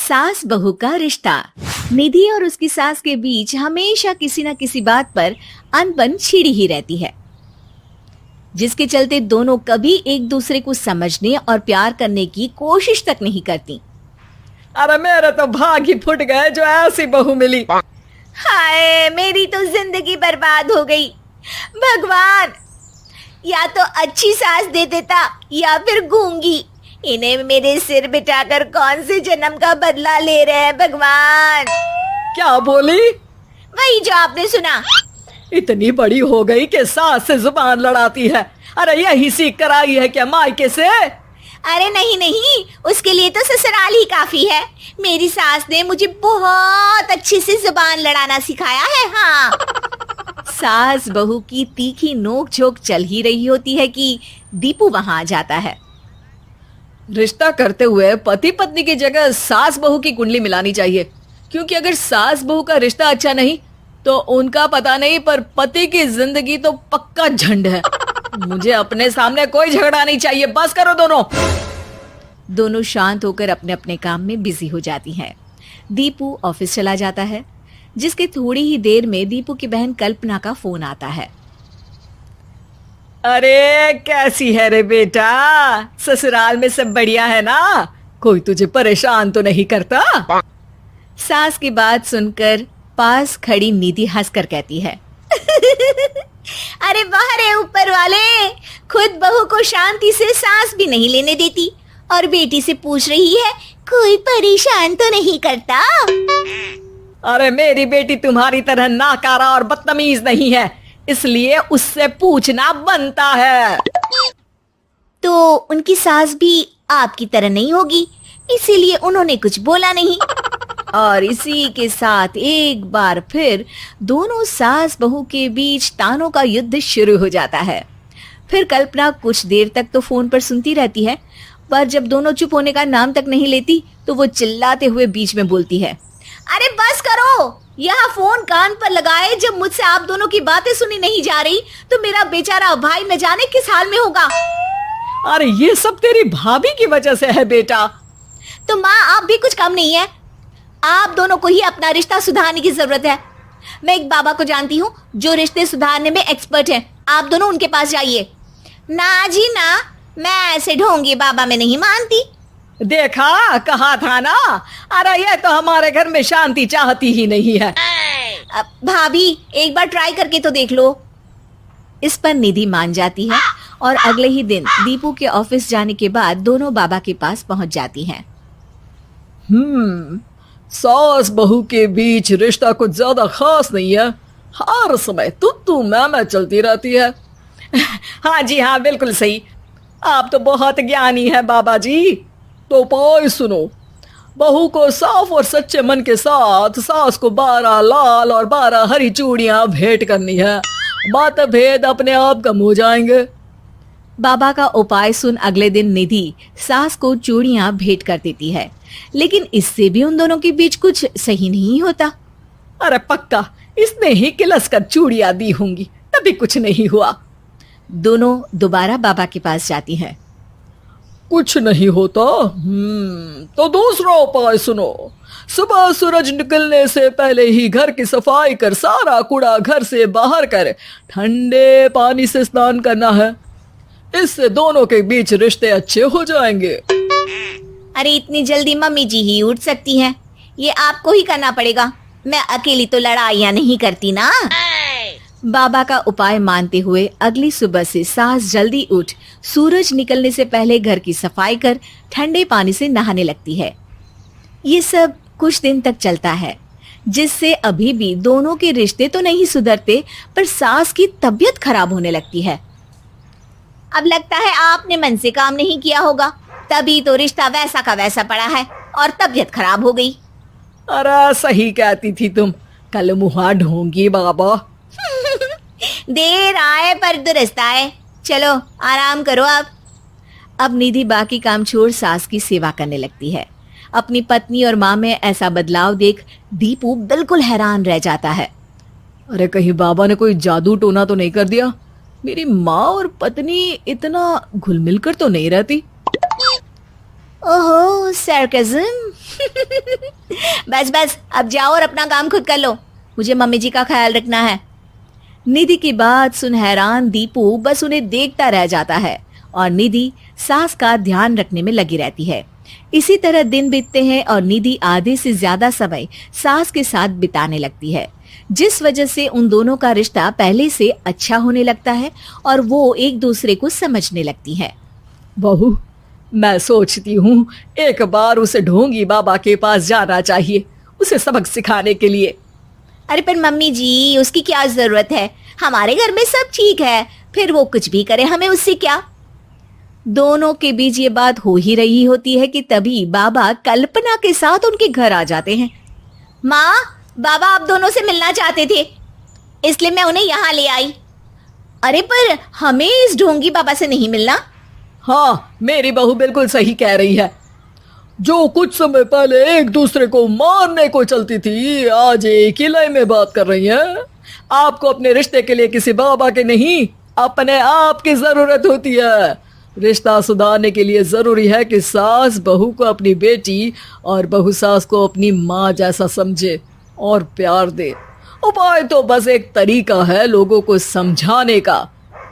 सास बहू का रिश्ता। निधि और उसकी सास के बीच हमेशा किसी न किसी बात पर अनबन छिड़ी ही रहती है, जिसके चलते दोनों कभी एक दूसरे को समझने और प्यार करने की कोशिश तक नहीं करती। अरे मेरे तो भाग ही फुट गए जो ऐसी बहू मिली। हाय, मेरी तो जिंदगी बर्बाद हो गई। भगवान, या तो अच्छी सास दे देता या फिर गूंगी। इन्हें मेरे सिर बिठाकर कौन से जन्म का बदला ले रहे हैं भगवान। क्या बोली? वही जो आपने सुना। इतनी बड़ी हो गई कि सास से जुबान लड़ाती है। अरे यही सीख कर आई है क्या मायके से? अरे नहीं नहीं, उसके लिए तो ससुराल ही काफी है। मेरी सास ने मुझे बहुत अच्छे से जुबान लड़ाना सिखाया है। हाँ। सास बहू की तीखी नोक झोंक चल ही रही होती है कि दीपू वहां आ जाता है। रिश्ता करते हुए पति पत्नी की जगह सास बहू की कुंडली मिलानी चाहिए, क्योंकि अगर सास बहू का रिश्ता अच्छा नहीं तो उनका पता नहीं, पर पति की जिंदगी तो पक्का झंड है। मुझे अपने सामने कोई झगड़ा नहीं चाहिए, बस करो दोनों। दोनों शांत होकर अपने अपने काम में बिजी हो जाती हैं। दीपू ऑफिस चला जाता है, जिसके थोड़ी ही देर में दीपू की बहन कल्पना का फोन आता है। अरे कैसी है रे बेटा? ससुराल में सब बढ़िया है ना? कोई तुझे परेशान तो नहीं करता? सास की बात सुनकर पास खड़ी निधि हंसकर कहती है, अरे वाह रे ऊपर वाले, खुद बहू को शांति से सांस भी नहीं लेने देती और बेटी से पूछ रही है कोई परेशान तो नहीं करता। अरे मेरी बेटी तुम्हारी तरह नाकारा और बदतमीज नहीं है, इसलिए उससे पूछना बनता है। तो उनकी सास भी आपकी तरह नहीं होगी, इसीलिए उन्होंने कुछ बोला नहीं। और इसी के साथ एक बार फिर दोनों सास बहू के बीच तानों का युद्ध शुरू हो जाता है। फिर कल्पना कुछ देर तक तो फोन पर सुनती रहती है, पर जब दोनों चुप होने का नाम तक नहीं लेती तो वो चिल्लाते हुए बीच में बोलती है, अरे बस करो, यहाँ फोन कान पर लगाए जब मुझसे आप दोनों की बातें सुनी नहीं जा रही तो मेरा बेचारा भाई न जाने किस हाल में होगा। अरे ये सब तेरी भाभी की वजह से है बेटा। तो माँ, आप भी कुछ कम नहीं है। आप दोनों को ही अपना रिश्ता सुधारने की जरूरत है। मैं एक बाबा को जानती हूँ जो रिश्ते सुधारने में एक्सपर्ट हैं। आप दोनों उनके पास जाइए। ना जी ना, मैं ऐसे ढोंगी बाबा में नहीं मानती। देखा, कहा था ना। अरे ये तो हमारे घर में शांति चाहती ही नहीं है। भाभी, एक बार ट्राई करके तो देख लो। इस पर निधि मान जाती है और अगले ही दिन दीपू के ऑफिस जाने के बाद दोनों बाबा के पास पहुंच जाती हैं। सास बहू के बीच रिश्ता कुछ ज्यादा खास नहीं है। हर समय तू मैं चलती रहती है। हाँ जी हाँ, बिल्कुल सही। आप तो बहुत ज्ञानी है बाबा जी। तो उपाय सुनो। बहू को साफ और सच्चे मन के साथ सास को 12 लाल और 12 हरी चूड़ियां भेंट करनी है। मतभेद अपने आप कम हो जाएंगे। बाबा का उपाय सुन अगले दिन निधि सास को चूड़ियां भेंट कर देती है, लेकिन इससे भी उन दोनों के बीच कुछ सही नहीं होता। अरे पक्का इसने ही किलस कर चूड़ियां दी होंगी, तभी कुछ नहीं हुआ। दोनों दोबारा बाबा के पास जाती हैं। कुछ नहीं होता। तो दूसरा उपाय सुनो। सुबह सूरज निकलने से पहले ही घर की सफाई कर सारा कूड़ा घर से बाहर कर ठंडे पानी से स्नान करना है। इससे दोनों के बीच रिश्ते अच्छे हो जाएंगे। अरे इतनी जल्दी मम्मी जी ही उठ सकती हैं? ये आपको ही करना पड़ेगा। मैं अकेली तो लड़ाइयाँ नहीं करती ना। बाबा का उपाय मानते हुए अगली सुबह से सास जल्दी उठ सूरज निकलने से पहले घर की सफाई कर ठंडे पानी से नहाने लगती है। ये सब कुछ दिन तक चलता है, जिससे अभी भी दोनों के रिश्ते तो नहीं सुधरते, पर सास की तबीयत खराब होने लगती है। अब लगता है आपने मन से काम नहीं किया होगा, तभी तो रिश्ता वैसा का वैसा पड़ा है और तबीयत खराब हो गई। अरे सही कहती थी तुम, कल मुहा ढोंगी बाबा। देर आए पर दुरुस्त आए। चलो आराम करो आप। अब निधि बाकी काम छोड़ सास की सेवा करने लगती है। अपनी पत्नी और माँ में ऐसा बदलाव देख दीपू बिल्कुल हैरान रह जाता है। अरे कहीं बाबा ने कोई जादू टोना तो नहीं कर दिया? मेरी माँ और पत्नी इतना घुल मिल कर तो नहीं रहती। ओहो, सरकज़म। बस बस, अब जाओ और अपना काम खुद कर लो, मुझे मम्मी जी का ख्याल रखना है। निधि की बात सुन हैरान दीपू बस उन्हें देखता रह जाता है और निधि सास का ध्यान रखने में लगी रहती है। इसी तरह दिन बीतते हैं और निधि आधे से ज्यादा समय सास के साथ बिताने लगती है, जिस वजह से उन दोनों का रिश्ता पहले से अच्छा होने लगता है और वो एक दूसरे को समझने लगती है। बहू, मैं सोचती हूँ एक बार उसे ढोंगी बाबा के पास जाना चाहिए, उसे सबक सिखाने के लिए। अरे पर मम्मी जी, उसकी क्या जरूरत है, हमारे घर में सब ठीक है, फिर वो कुछ भी करे, हमें उससे क्या। दोनों के बीच ये बात हो ही रही होती है कि तभी बाबा कल्पना के साथ उनके घर आ जाते हैं। माँ, बाबा आप दोनों से मिलना चाहते थे, इसलिए मैं उन्हें यहाँ ले आई। अरे पर हमें इस ढोंगी बाबा से नहीं मिलना। हाँ, मेरी बहू बिल्कुल सही कह रही है। जो कुछ समय पहले एक दूसरे को मारने को चलती थी, आज एक ही लय में बात कर रही है। आपको अपने रिश्ते के लिए किसी बाबा के नहीं, अपने आप की जरूरत होती है। रिश्ता सुधारने के लिए जरूरी है कि सास बहू को अपनी बेटी और बहू सास को अपनी माँ जैसा समझे और प्यार दे। उपाय तो बस एक तरीका है लोगों को समझाने का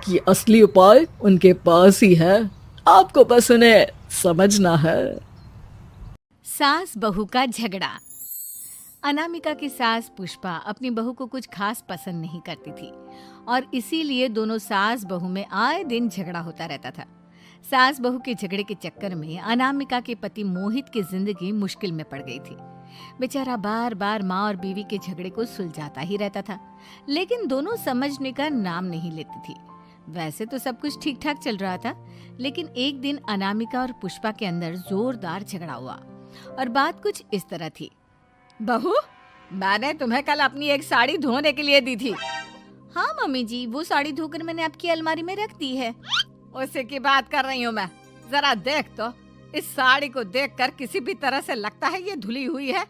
कि असली उपाय उनके पास ही है, आपको बस उन्हें समझना है। सास बहू का झगड़ा। अनामिका की सास पुष्पा अपनी बहू को कुछ खास पसंद नहीं करती थी और इसीलिए दोनों सास बहू में आए दिन झगड़ा होता रहता था। सास बहू के झगड़े के चक्कर में अनामिका के पति मोहित की जिंदगी मुश्किल में पड़ गई थी। बेचारा बार बार माँ और बीवी के झगड़े को सुलझाता ही रहता था, लेकिन दोनों समझने का नाम नहीं लेती थी। वैसे तो सब कुछ ठीक ठाक चल रहा था, लेकिन एक दिन अनामिका और पुष्पा के अंदर जोरदार झगड़ा हुआ और बात कुछ इस तरह थी। बहू, मैंने तुम्हें कल अपनी एक साड़ी धोने के लिए दी थी। हाँ मम्मी जी, वो साड़ी धोकर मैंने आपकी अलमारी में रख दी है। उसी की बात कर रही हूँ मैं। जरा देख तो, इस साड़ी को देखकर किसी भी तरह से लगता है ये धुली हुई है।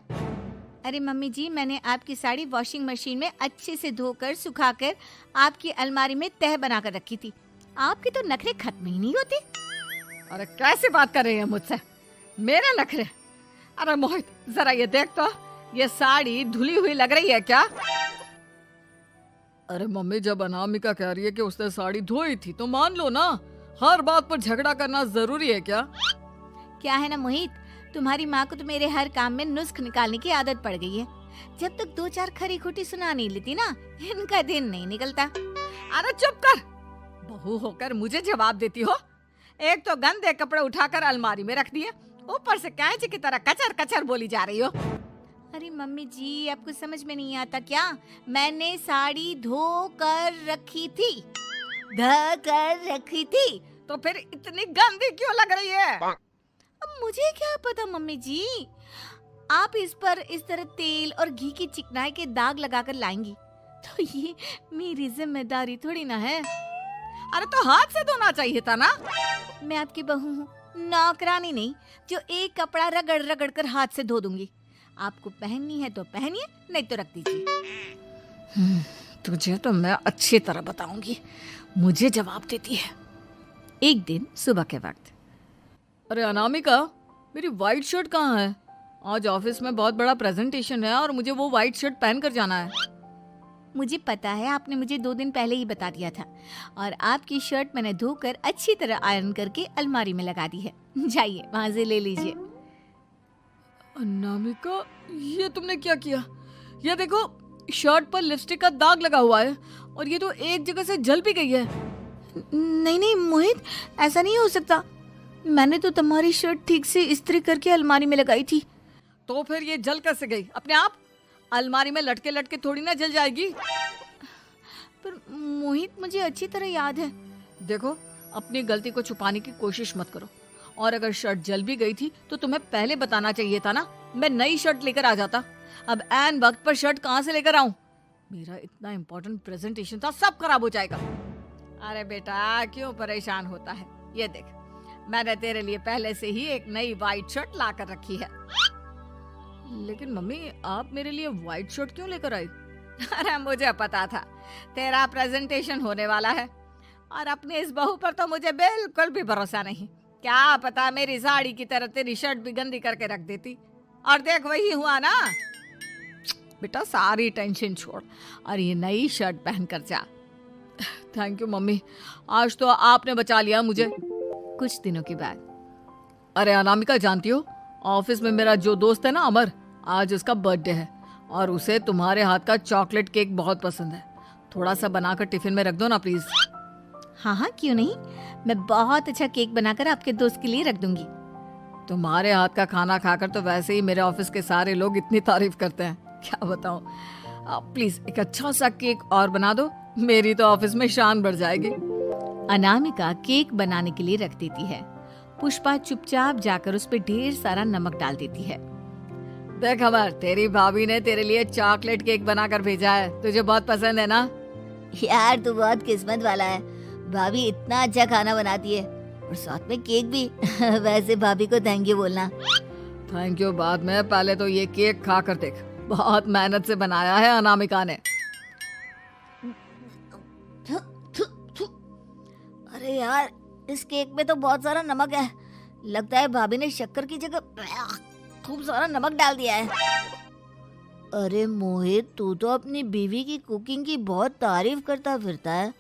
अरे मम्मी जी, मैंने आपकी साड़ी वॉशिंग मशीन में अच्छे से धोकर सुखाकर आपकी अलमारी में तह बनाकर रखी थी। आपके तो नखरे खत्म ही नहीं होते। अरे कैसे बात कर रही है मुझसे, मेरे नखरे? अरे मोहित, जरा ये देख तो, ये साड़ी धुली हुई लग रही है क्या? अरे मम्मी, जब अनामिका कह रही है कि उसने साड़ी धोई थी तो मान लो ना, हर बात पर झगड़ा करना जरूरी है क्या? क्या है ना मोहित, तुम्हारी माँ को तो मेरे हर काम में नुस्ख निकालने की आदत पड़ गई है। जब तक दो चार खरी खोटी सुना नहीं लेती ना, इनका दिन नहीं निकलता। अरे चुप कर, बहू होकर मुझे जवाब देती हो। एक तो गंदे कपड़े उठाकर अलमारी में रख दिए, ऊपर से कैंची की तरह कचर कचर बोली जा रही हो। अरे मम्मी जी, आपको समझ में नहीं आता क्या? मैंने साड़ी धो कर रखी थी, धो कर रखी थी। तो फिर इतनी गंदी क्यों लग रही है? अब मुझे क्या पता मम्मी जी, आप इस पर इस तरह तेल और घी की चिकनाई के दाग लगाकर लाएंगी तो ये मेरी जिम्मेदारी थोड़ी ना है। अरे तो हाथ से धोना चाहिए था ना। मैं आपकी बहू हूँ, नौकरानी नहीं जो एक कपड़ा रगड़ रगड़ कर हाथ से धो दूंगी। आपको पहननी है तो पहनिए, नहीं तो रख दीजिए। तुझे तो मैं अच्छी तरह बताऊंगी, मुझे जवाब देती है। एक दिन सुबह के वक्त, अरे अनामिका, मेरी वाइट शर्ट कहाँ है? आज ऑफिस में बहुत बड़ा प्रेजेंटेशन है और मुझे वो वाइट शर्ट पहन कर जाना है। मुझे पता है, आपने मुझे 2 दिन पहले ही बता दिया था और आपकी शर्ट मैंने धोकर अच्छी तरह आयरन करके अलमारी में लगा दी है। जाइए वहां से ले लीजिए। अनामिका, ये तुमने क्या किया? ये देखो, शर्ट पर लिपस्टिक का दाग लगा हुआ है और ये तो एक जगह से जल भी गई है। नहीं नहीं मोहित, ऐसा नहीं हो सकता। मैंने तो तुम्हारी शर्ट ठीक से इस्त्री करके अलमारी में लगाई थी। तो फिर ये जल कैसे गई अपने आप? अलमारी में लटके लटके थोड़ी ना जल जाएगी। पर मोहित, मुझे अच्छी तरह याद है। देखो, अपनी गलती को छुपाने की कोशिश मत करो, और अगर शर्ट जल भी गई थी तो तुम्हें पहले बताना चाहिए था ना, मैं नई शर्ट लेकर आ जाता। अब ऐन वक्त पर शर्ट कहाँ से लेकर आऊं? मेरा इतना इम्पोर्टेंट प्रेजेंटेशन था, सब खराब हो जाएगा। अरे बेटा, क्यों परेशान होता है? ये देख, मैंने तेरे लिए पहले से ही एक नई वाइट शर्ट ला कर रखी है। लेकिन मम्मी, आप मेरे लिए व्हाइट शर्ट क्यों लेकर आई? अरे मुझे पता था तेरा प्रेजेंटेशन होने वाला है, और अपनी इस बहू पर तो मुझे बिल्कुल भी भरोसा नहीं। क्या पता मेरी साड़ी की तरह तेरी शर्ट भी गंदी करके रख देती। और देख वही हुआ ना। बेटा सारी टेंशन छोड़ और ये नई शर्ट पहन कर जा। थैंक यू मम्मी, आज तो आपने बचा लिया मुझे। कुछ दिनों के बाद अरे अनामिका, जानती हो ऑफिस में मेरा जो दोस्त है ना अमर, आज उसका बर्थडे है और उसे तुम्हारे हाथ का चॉकलेट केक बहुत पसंद है। थोड़ा सा बनाकर टिफिन में रख दो ना प्लीज। हाँ हाँ क्यों नहीं, मैं बहुत अच्छा केक बनाकर आपके दोस्त के लिए रख दूंगी। तुम्हारे हाथ का खाना खाकर तो वैसे ही मेरे ऑफिस के सारे लोग इतनी तारीफ करते हैं, क्या बताऊं। आप प्लीज एक अच्छा सा केक और बना दो, मेरी तो ऑफिस में शान बढ़ जाएगी। अनामिका केक बनाने के लिए रख देती है। पुष्पा चुपचाप जाकर उस पर ढेर सारा नमक डाल देती है। देख अमर, तेरी भाभी ने तेरे लिए चॉकलेट केक बनाकर भेजा है, तुझे बहुत पसंद है ना। यार तू बहुत किस्मत वाला है, भाभी इतना अच्छा खाना बनाती है और साथ में केक भी। वैसे भाभी को थैंक यू बोलना। थैंक यू बाद में, पहले तो ये केक खा कर देख, बहुत मेहनत से बनाया है अनामिका ने। अरे यार, इस केक में तो बहुत सारा नमक है, लगता है भाभी ने शक्कर की जगह खूब सारा नमक डाल दिया है। अरे मोहित, तू तो अपनी बीवी की कुकिंग की बहुत तारीफ करता फिरता है,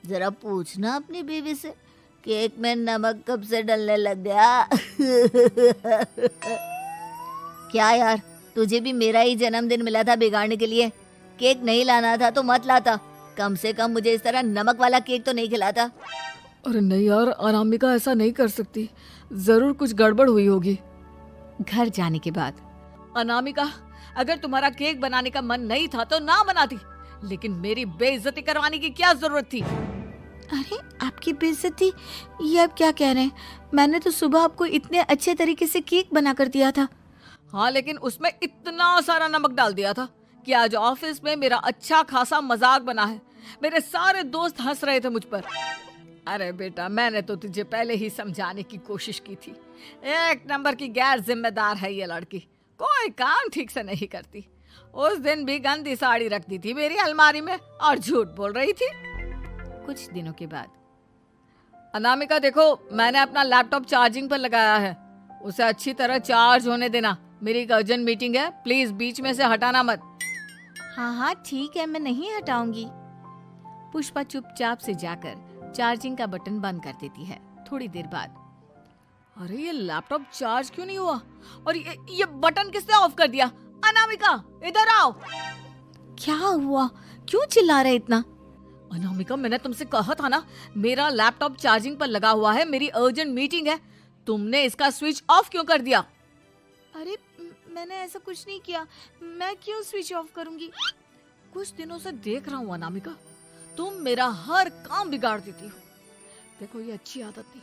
जरा पूछना अपनी बीवी से केक में नमक कब से डलने लग गया। क्या यार, तुझे भी मेरा ही जन्मदिन मिला था बिगाड़ने के लिए? केक नहीं लाना था तो मत लाता, कम से कम मुझे इस तरह नमक वाला केक तो नहीं खिलाता। अरे नहीं यार, अनामिका ऐसा नहीं कर सकती, जरूर कुछ गड़बड़ हुई होगी। घर जाने के बाद अनामिका, अगर तुम्हारा केक बनाने का मन नहीं था तो ना बनाती, लेकिन मेरी बेइज्जती करवाने की क्या जरूरत थी। अरे आपकी बेइज्जती, ये अब क्या कह रहे हैं? मैंने तो सुबह आपको इतने अच्छे तरीके से केक बना कर दिया था। हाँ, लेकिन उसमें इतना सारा नमक डाल दिया था कि आज ऑफिस में मेरा अच्छा खासा मजाक बना है। मेरे सारे दोस्त हंस रहे थे मुझ पर। अरे बेटा, मैंने तो तुझे पहले ही समझाने की कोशिश की थी, एक नंबर की गैर जिम्मेदार है ये लड़की, कोई काम ठीक से नहीं करती। उस दिन भी गंदी साड़ी रख दी थी मेरी अलमारी में और झूठ बोल रही थी। कुछ दिनों के बाद अनामिका देखो, मैंने अपना लैपटॉप चार्जिंग पर लगाया है, उसे अच्छी तरह चार्ज होने देना। मेरी एक अर्जेंट मीटिंग है, प्लीज बीच में से हटाना मत। हाँ हाँ ठीक है, मैं नहीं हटाऊंगी। पुष्पा चुपचाप से जाकर चार्जिंग का बटन बंद कर देती है। थोड़ी देर बाद अरे ये लैपटॉप चार्ज क्यों नहीं हुआ, और ये बटन किसने ऑफ कर दिया? अनामिका इधर आओ। क्या हुआ, क्यों चिल्ला रहे इतना? अनामिका, मैंने तुमसे कहा था ना, मेरा लैपटॉप चार्जिंग पर लगा हुआ है, मेरी अर्जेंट मीटिंग है, तुमने इसका स्विच ऑफ क्यों कर दिया? अरे मैंने ऐसा कुछ नहीं किया, मैं क्यों स्विच ऑफ करूंगी? कुछ दिनों से देख रहा हूँ अनामिका, तुम मेरा हर काम बिगाड़ देती हो। देखो ये अच्छी आदत नहीं,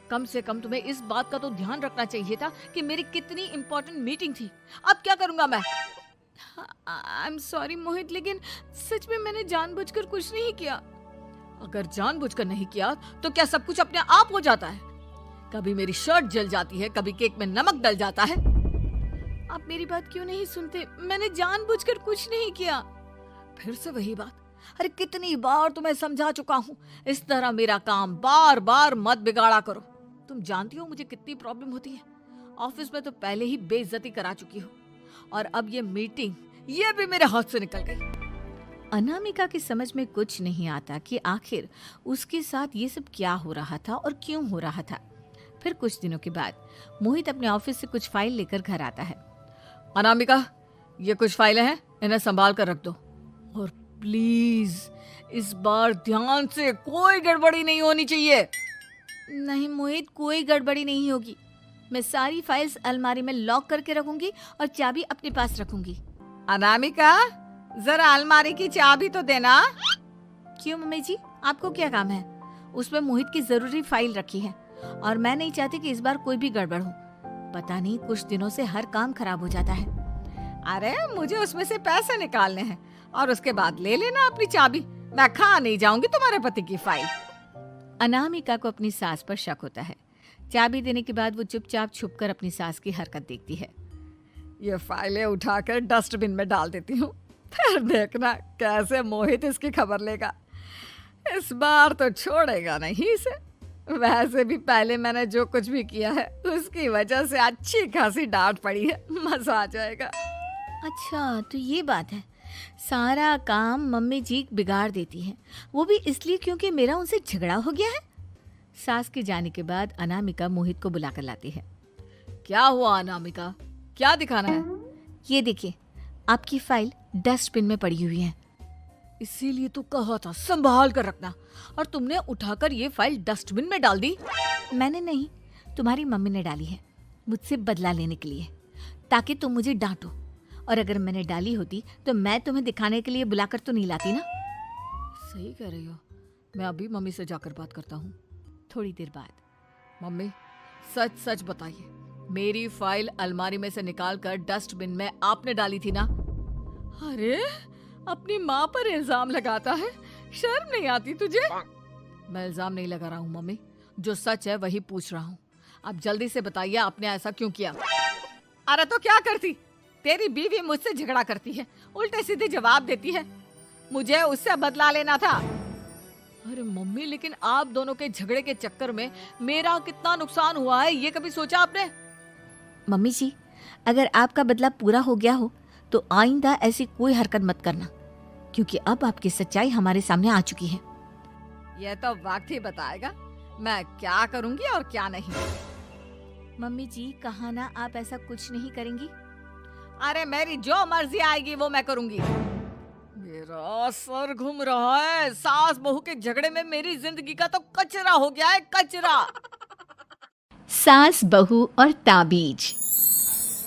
कम से कम तुम्हें इस बात का तो ध्यान रखना चाहिए था कि मेरी कितनी इंपॉर्टेंट मीटिंग थी। अब क्या करूंगा मैं? आई एम सॉरी मोहित, लेकिन सच में मैंने जानबूझकर कुछ नहीं किया। अगर जानबूझकर नहीं किया तो क्या सब कुछ अपने आप हो जाता है? कभी मेरी शर्ट जल जाती है, कभी केक में नमक डल जाता है। आप मेरी बात क्यों नहीं सुनते? मैंने जानबूझकर कुछ नहीं किया। फिर से वही बात। अरे कितनी बार तुम्हें समझा चुका हूँ, इस तरह मेरा काम बार बार मत बिगाड़ा करो। तुम जानती हो मुझे कितनी प्रॉब्लम होती है, ऑफिस में तो पहले ही बेइज्जती करा चुकी हो, और अब ये मीटिंग, ये भी मेरे हाथ से निकल गई। अनामिका की समझ में कुछ नहीं आता कि आखिर उसके साथ ये सब क्या हो रहा था और क्यों हो रहा था। फिर कुछ दिनों के बाद मोहित अपने ऑफिस से कुछ फाइल लेकर घर आता है। अनामिका, ये कुछ फाइलें हैं, इन्हें संभाल कर रख दो, और प्लीज इस बार ध्यान से, कोई गड़बड़ी नहीं होनी चाहिए। नहीं मोहित, कोई गड़बड़ी नहीं होगी। मैं सारी फाइल्स अलमारी में लॉक करके रखूंगी और चाबी अपने पास रखूंगी। अनामिका, जरा अलमारी की चाबी तो देना। क्यों मम्मी जी, आपको क्या काम है? उसमें मोहित की जरूरी फाइल रखी है और मैं नहीं चाहती कि इस बार कोई भी गड़बड़ हो। पता नहीं कुछ दिनों से हर काम खराब हो जाता है। अरे मुझे उसमें से पैसे निकालने हैं और उसके बाद ले लेना अपनी चाबी, मैं खा नहीं जाऊंगी तुम्हारे पति की फाइल। अनामिका को अपनी सास पर शक होता है। चाबी देने के बाद वो चुपचाप छुपकर अपनी सास की हरकत देखती है। ये फाइलें उठाकर डस्टबिन में डाल देती हूँ, फिर देखना कैसे मोहित इसकी खबर लेगा। इस बार तो छोड़ेगा नहीं इसे। वैसे भी पहले मैंने जो कुछ भी किया है उसकी वजह से अच्छी खासी डांट पड़ी है, मजा आ जाएगा। अच्छा, तो ये बात है। सारा काम मम्मी जी बिगाड़ देती हैं, वो भी इसलिए क्योंकि मेरा उनसे झगड़ा हो गया है। सास के जाने के बाद अनामिका मोहित को बुलाकर लाती है। क्या हुआ अनामिका, क्या दिखाना है? ये देखिए, आपकी फाइल डस्टबिन में पड़ी हुई है। इसीलिए तो कहा था संभाल कर रखना, और तुमने उठाकर ये फाइल डस्टबिन में डाल दी। मैंने नहीं, तुम्हारी मम्मी ने डाली है, मुझसे बदला लेने के लिए, ताकि तुम मुझे डांटो। और अगर मैंने डाली होती तो मैं तुम्हें दिखाने के लिए बुलाकर तो नहीं लाती ना। सही कह रही हो, मैं अभी मम्मी से जाकर बात करता हूँ। थोड़ी देर बाद, मम्मी सच सच बताइए, मेरी फाइल अलमारी में से निकालकर डस्टबिन में आपने डाली थी ना? अरे, अपनी माँ पर इल्जाम लगाता है, शर्म नहीं आती तुझे? मैं इल्जाम नहीं लगा रहा हूँ मम्मी, जो सच है वही पूछ रहा हूँ। आप जल्दी से बताइए आपने ऐसा क्यों किया? अरे तो क्या करती, तेरी बीवी मुझसे झगड़ा करती है, उल्टे सीधे जवाब देती है, मुझे उससे बदला लेना था। अरे मम्मी, लेकिन आप दोनों के झगड़े के चक्कर में मेरा कितना नुकसान हुआ है, ये कभी सोचा आपने? मम्मी जी, अगर आपका बदला पूरा हो गया हो तो आइंदा ऐसी कोई हरकत मत करना, क्योंकि अब आपकी सच्चाई हमारे सामने आ चुकी है। यह तो वक्त ही बताएगा मैं क्या करूंगी और क्या नहीं। मम्मी जी, कहा ना आप ऐसा कुछ नहीं करेंगी। अरे मेरी जो मर्जी आएगी वो मैं करूंगी। मेरा सर घूम रहा है, सास बहू के झगड़े में मेरी जिंदगी का तो कचरा हो गया है, कचरा। सास बहू और ताबीज।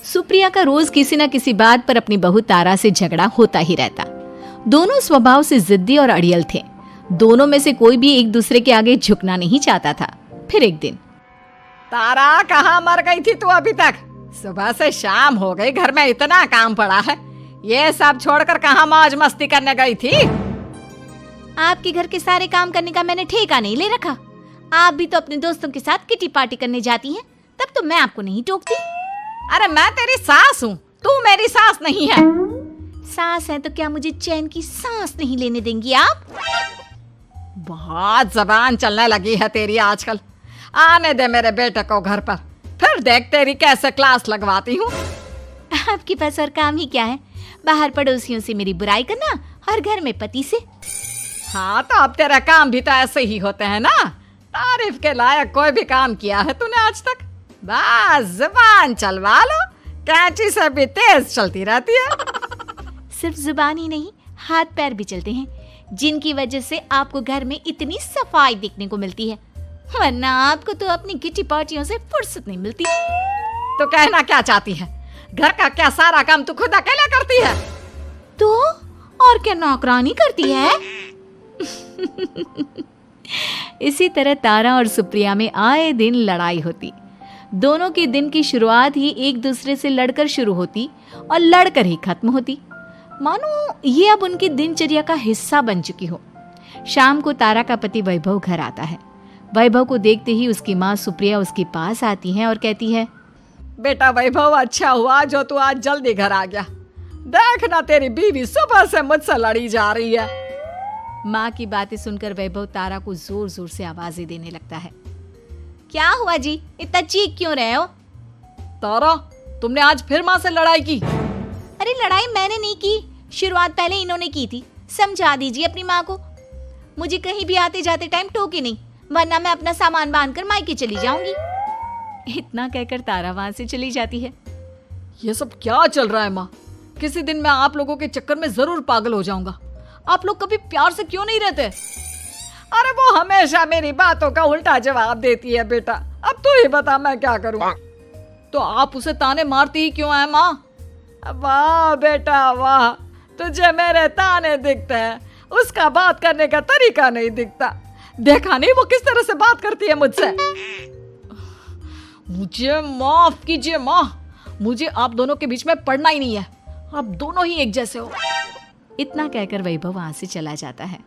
सुप्रिया का रोज किसी न किसी बात पर अपनी बहू तारा से झगड़ा होता ही रहता। दोनों स्वभाव से जिद्दी और अड़ियल थे। दोनों में से कोई भी एक दूसरे के आगे झुकना नहीं चाहता था। फिर एक दिन, तारा, कहाँ मर गई थी तू अभी तक? सुबह से शाम हो गई, घर में इतना काम पड़ा है, ये सब छोड़कर कहाँ मौज मस्ती करने गई थी? आपके घर के सारे काम करने का मैंने ठेका नहीं ले रखा। आप भी तो अपने दोस्तों के साथ किटी पार्टी करने जाती हैं, तब तो मैं आपको नहीं टोकती। अरे मैं तेरी सास हूँ, तू मेरी सास नहीं है। सास है तो क्या मुझे चैन की सांस नहीं लेने देंगी आप? बहुत जबान चलने लगी है तेरी आजकल। आने दे मेरे बेटे को घर पर, फिर देख तेरी कैसे क्लास लगवाती हूँ। आपके पास और काम ही क्या है? बाहर पड़ोसियों से मेरी बुराई करना और घर में पति से। हाँ, तो अब तेरा काम भी तो ऐसे ही होते हैं ना। तारीफ के लायक कोई भी काम किया है तूने आज तक? बस जुबान चलवा लो, कैंची से भी तेज चलती रहती है। सिर्फ जुबान ही नहीं, हाथ पैर भी चलते हैं, जिनकी वजह से आपको घर में इतनी सफाई देखने को मिलती है, वरना आपको तो अपनी किटी पार्टियों से फुर्सत नहीं मिलती। तो कहना क्या चाहती है? घर का क्या सारा काम तू खुद अकेला करती है? तो और क्या नौकरानी करती है? इसी तरह तारा और सुप्रिया में आए दिन लड़ाई होती। दोनों के दिन की शुरुआत ही एक दूसरे से लड़कर शुरू होती और लड़कर ही खत्म होती, मानो ये अब उनकी दिनचर्या का हिस्सा बन चुकी हो। शाम को तारा का पति वैभव घर आता है। वैभव को देखते ही उसकी माँ सुप्रिया उसके पास आती है और कहती है, बेटा वैभव, अच्छा हुआ जो तू आज जल्दी घर आ गया। देखना तेरी बीवी सुबह से मुझसे लड़ी जा रही है। माँ की बातें सुनकर वैभव तारा को जोर जोर से आवाजें देने लगता है। क्या हुआ जी, इतना चीख क्यों रहे हो? तारा, तुमने आज फिर माँ से लड़ाई की? अरे लड़ाई मैंने नहीं की, शुरुआत पहले इन्होंने की थी। समझा दीजिए अपनी माँ को। मुझे कहीं भी आते जाते टाइम टोके नहीं, वरना मैं अपना सामान बांधकर मायके चली जाऊंगी। इतना कहकर तारा वहां से चली जाती है। ये सब क्या चल रहा है माँ? किसी दिन मैं आप लोगों के चक्कर में जरूर पागल हो जाऊंगा। आप लोग कभी प्यार से क्यों नहीं रहते? अरे वो हमेशा मेरी बातों का उल्टा जवाब देती है बेटा। अब तू ही बता मैं क्या करूं? तो आप उसे ताने मारती ही क्यों है माँ? वाह बेटा वाह, तुझे मेरे ताने दिखते हैं, उसका बात करने का तरीका नहीं दिखता। देखा नहीं वो किस तरह से बात करती है मुझसे। मुझे माफ कीजिए माँ, मुझे आप दोनों के बीच में पड़ना ही नहीं है। आप दोनों ही एक जैसे हो। इतना कहकर वैभव वहां से चला जाता है।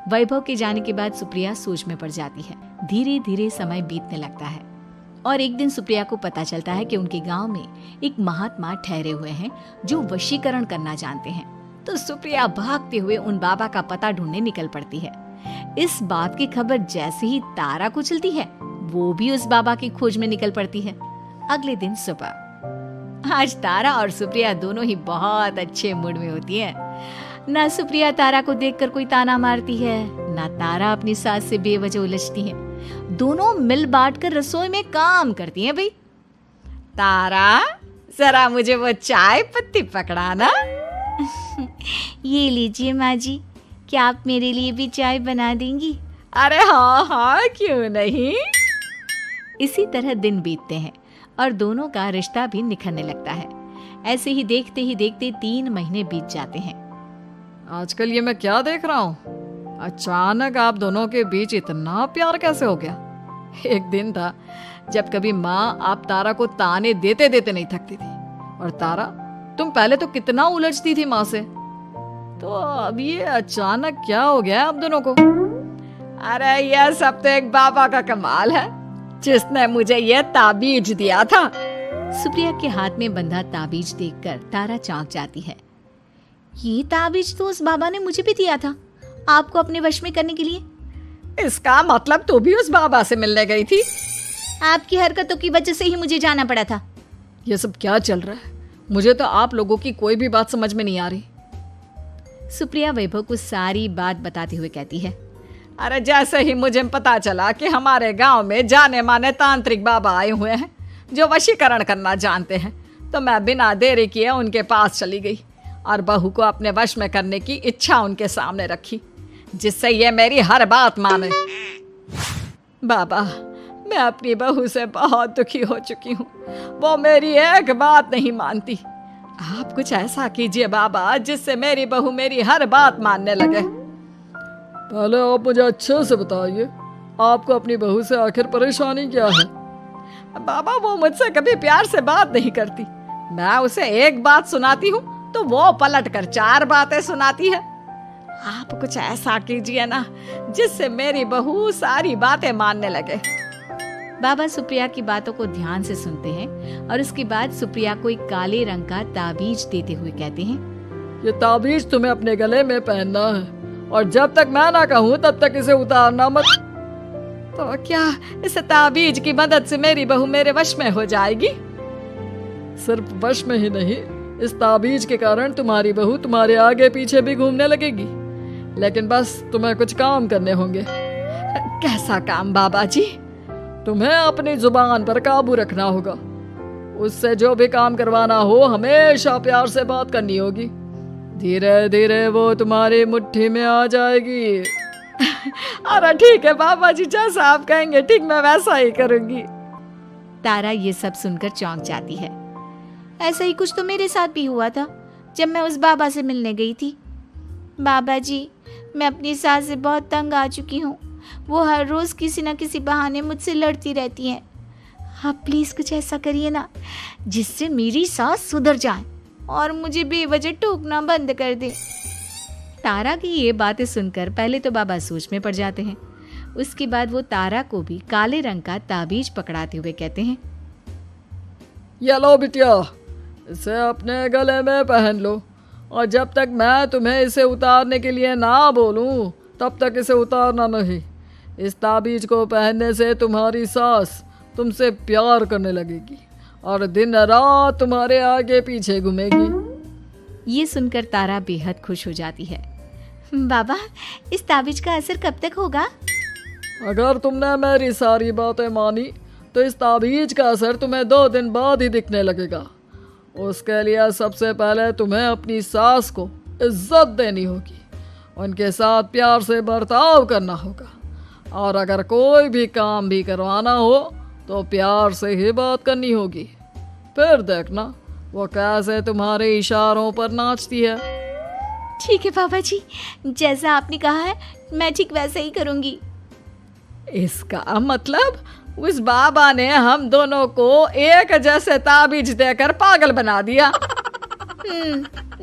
वैभव के जाने के बाद सुप्रिया सोच में पड़ जाती है। धीरे धीरे समय बीतने लगता है और एक दिन सुप्रिया को पता चलता है कि उनके गांव में एक महात्मा ठहरे हुए हैं जो वशीकरण करना जानते हैं। तो सुप्रिया भागते हुए उन बाबा का पता ढूंढने निकल पड़ती है। इस बात की खबर जैसे ही तारा को चलती है, वो भी उस बाबा की खोज में निकल पड़ती है। अगले दिन सुबह आज तारा और सुप्रिया दोनों ही बहुत अच्छे मूड में होती है। ना सुप्रिया तारा को देखकर कोई ताना मारती है, ना तारा अपनी सास से बेवजह उलझती है। दोनों मिल बांट कर रसोई में काम करती हैं। भाई तारा, जरा मुझे वो चाय पत्ती पकड़ाना। ये लीजिए माँ जी, क्या आप मेरे लिए भी चाय बना देंगी? अरे हाँ हाँ, क्यों नहीं। इसी तरह दिन बीतते हैं और दोनों का रिश्ता भी निखरने लगता है। ऐसे ही देखते 3 महीने बीत जाते हैं। आजकल ये मैं क्या देख रहा हूँ? अचानक आप दोनों के बीच इतना प्यार कैसे हो गया? एक दिन था जब कभी माँ आप तारा को ताने देते देते नहीं थकती थी, और तारा तुम पहले तो कितना उलझती थी माँ से, तो अब ये अचानक क्या हो गया आप दोनों को? अरे यह सब तो एक बाबा का कमाल है, जिसने मुझे यह ताबीज दिया था। सुप्रिया के हाथ में बंधा ताबीज देखकर तारा चौंक जाती है। ये ताबीज तो उस बाबा ने मुझे भी दिया था, आपको अपने वश में करने के लिए। इसका मतलब तू भी उस बाबा से मिलने गई थी? आपकी हरकतों की वजह से ही मुझे जाना पड़ा था। ये सब क्या चल रहा है? मुझे तो आप लोगों की कोई भी बात समझ में नहीं आ रही। सुप्रिया वैभव को सारी बात बताते हुए कहती है, अरे जैसे ही मुझे पता चला कि हमारे गांव में जाने माने तांत्रिक बाबा आए हुए हैं जो वशीकरण करना जानते हैं, तो मैं बिना देरी किए उनके पास चली गई और बहू को अपने वश में करने की इच्छा उनके सामने रखी, जिससे ये मेरी हर बात माने। बाबा, मैं अपनी बहू से बहुत दुखी हो चुकी हूँ, वो मेरी एक बात नहीं मानती। आप कुछ ऐसा कीजिए बाबा जिससे मेरी बहू मेरी हर बात मानने लगे। पहले आप मुझे अच्छे से बताइए, आपको अपनी बहू से आखिर परेशानी क्या है? बाबा, वो मुझसे कभी प्यार से बात नहीं करती। मैं उसे एक बात सुनाती हूँ तो वो पलट कर 4 बातें सुनाती है। आप कुछ ऐसा कीजिए ना जिससे मेरी बहू सारी बातें मानने लगे। बाबा सुप्रिया की बातों को ध्यान से सुनते हैं और उसके बाद सुप्रिया को एक काले रंग का ताबीज देते हुए कहते हैं, ये ताबीज तुम्हें अपने गले में पहनना है, और जब तक मैं ना कहूँ तब तक इसे उतारना मत। तो क्या इस ताबीज की मदद से मेरी बहू मेरे वश में हो जाएगी? सिर्फ वश में ही नहीं, इस ताबीज के कारण तुम्हारी बहू तुम्हारे आगे पीछे भी घूमने लगेगी। लेकिन बस तुम्हें कुछ काम करने होंगे। कैसा काम बाबा जी? तुम्हें अपनी जुबान पर काबू रखना होगा। उससे जो भी काम करवाना हो हमेशा प्यार से बात करनी होगी। धीरे धीरे वो तुम्हारी मुट्ठी में आ जाएगी। अरे ठीक है बाबा जी, जैसा आप कहेंगे ठीक मैं वैसा ही करूंगी। तारा ये सब सुनकर चौंक जाती है। ऐसा ही कुछ तो मेरे साथ भी हुआ था जब मैं उस बाबा से मिलने गई थी। बाबा जी, मैं अपनी सास से बहुत तंग आ चुकी हूँ। वो हर रोज़ किसी न किसी बहाने मुझसे लड़ती रहती हैं। आप प्लीज़ कुछ ऐसा करिए ना जिससे मेरी सास सुधर जाए और मुझे बेवजह टोकना बंद कर दे। तारा की ये बातें सुनकर पहले तो बाबा सोच में पड़ जाते हैं। उसके बाद वो तारा को भी काले रंग का ताबीज पकड़ाते हुए कहते हैं, ये लो बिटिया, इसे अपने गले में पहन लो, और जब तक मैं तुम्हें इसे उतारने के लिए ना बोलूं तब तक इसे उतारना नहीं। इस ताबीज को पहनने से तुम्हारी सास तुमसे प्यार करने लगेगी और दिन रात तुम्हारे आगे पीछे घूमेगी। ये सुनकर तारा बेहद खुश हो जाती है। बाबा, इस ताबीज का असर कब तक होगा? अगर तुमने मेरी सारी बातें मानी तो इस ताबीज का असर तुम्हें 2 दिन बाद ही दिखने लगेगा। उसके लिए सबसे पहले तुम्हें अपनी सास को इज्जत देनी होगी, उनके साथ प्यार से बर्ताव करना होगा, और अगर कोई भी काम भी करवाना हो तो प्यार से ही बात करनी होगी। फिर देखना वो कैसे तुम्हारे इशारों पर नाचती है। ठीक है बाबा जी, जैसा आपने कहा है मैं ठीक वैसे ही करूंगी। इसका मतलब उस बाबा ने हम दोनों को एक जैसे ताबीज देकर पागल बना दिया।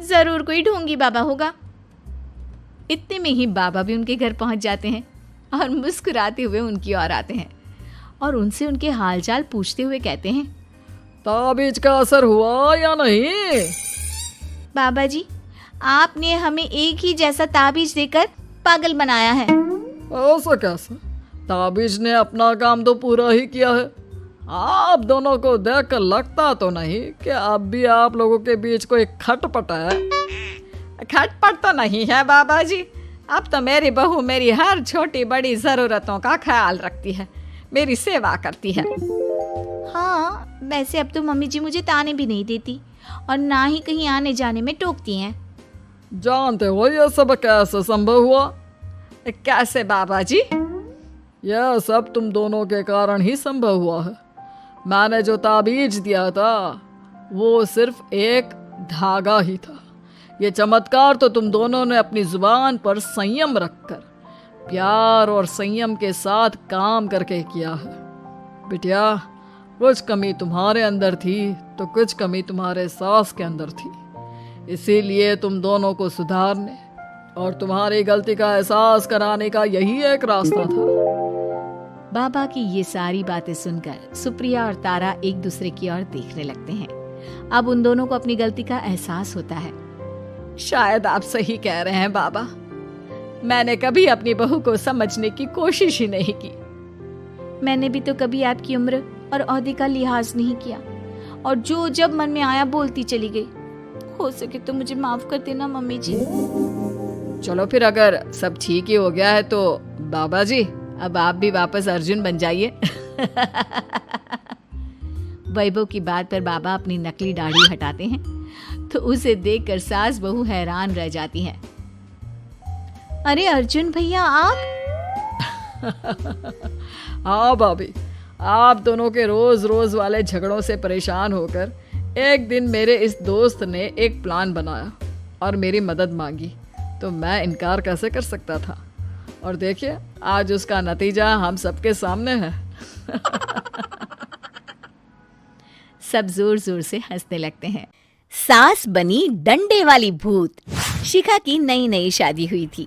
जरूर कोई ढोंगी बाबा होगा। इतने में ही बाबा भी उनके घर पहुंच जाते हैं और मुस्कुराते हुए उनकी ओर आते हैं और उनसे उनके हालचाल पूछते हुए कहते हैं, ताबीज का असर हुआ या नहीं? बाबा जी, आपने हमें एक ही जैसा ताबीज देकर पागल बनाया है। ऐसा कैसे? ताबीज ने अपना काम तो पूरा ही किया है। आप दोनों को देखकर लगता तो नहीं कि अब भी आप लोगों के बीच कोई खटपट है। खटपट तो नहीं है बाबा जी। अब तो मेरी बहू मेरी हर छोटी बड़ी ज़रूरतों का ख्याल रखती है, मेरी सेवा करती है। हाँ, वैसे अब तो मम्मी जी मुझे ताने भी नहीं देती और ना ही कहीं आने जाने में टोकती हैं। जानते हो ये सब कैसे संभव हुआ? कैसे बाबा जी? यह सब तुम दोनों के कारण ही संभव हुआ है। मैंने जो ताबीज दिया था वो सिर्फ एक धागा ही था। ये चमत्कार तो तुम दोनों ने अपनी जुबान पर संयम रखकर प्यार और संयम के साथ काम करके किया है। बिटिया, कुछ कमी तुम्हारे अंदर थी तो कुछ कमी तुम्हारे सास के अंदर थी। इसीलिए तुम दोनों को सुधारने और तुम्हारी गलती का एहसास कराने का यही एक रास्ता था। बाबा की ये सारी बातें सुनकर सुप्रिया और तारा एक दूसरे की ओर देखने लगते हैं। अब उन दोनों को अपनी गलती का एहसास होता है। शायद आप सही कह रहे हैं बाबा। मैंने कभी अपनी बहू को समझने की कोशिश ही नहीं की। मैंने भी तो कभी आपकी उम्र और ओहदे का लिहाज नहीं किया और जो जब मन में आया बोलती चली गई। हो सके तो मुझे माफ कर देना मम्मी जी। चलो फिर, अगर सब ठीक ही हो गया है तो बाबा जी अब आप भी वापस अर्जुन बन जाइए। वैभव की बात पर बाबा अपनी नकली दाढ़ी हटाते हैं तो उसे देखकर सास बहू हैरान रह जाती हैं। अरे अर्जुन भैया, आप? हाँ भाभी, आप दोनों के रोज रोज वाले झगड़ों से परेशान होकर एक दिन मेरे इस दोस्त ने एक प्लान बनाया और मेरी मदद मांगी, तो मैं इनकार कैसे कर सकता था। और देखिए, आज उसका नतीजा हम सबके सामने है। सब जोर जोर से हंसने लगते हैं। सास बनी डंडे वाली भूत। शिखा की नई नई शादी हुई थी।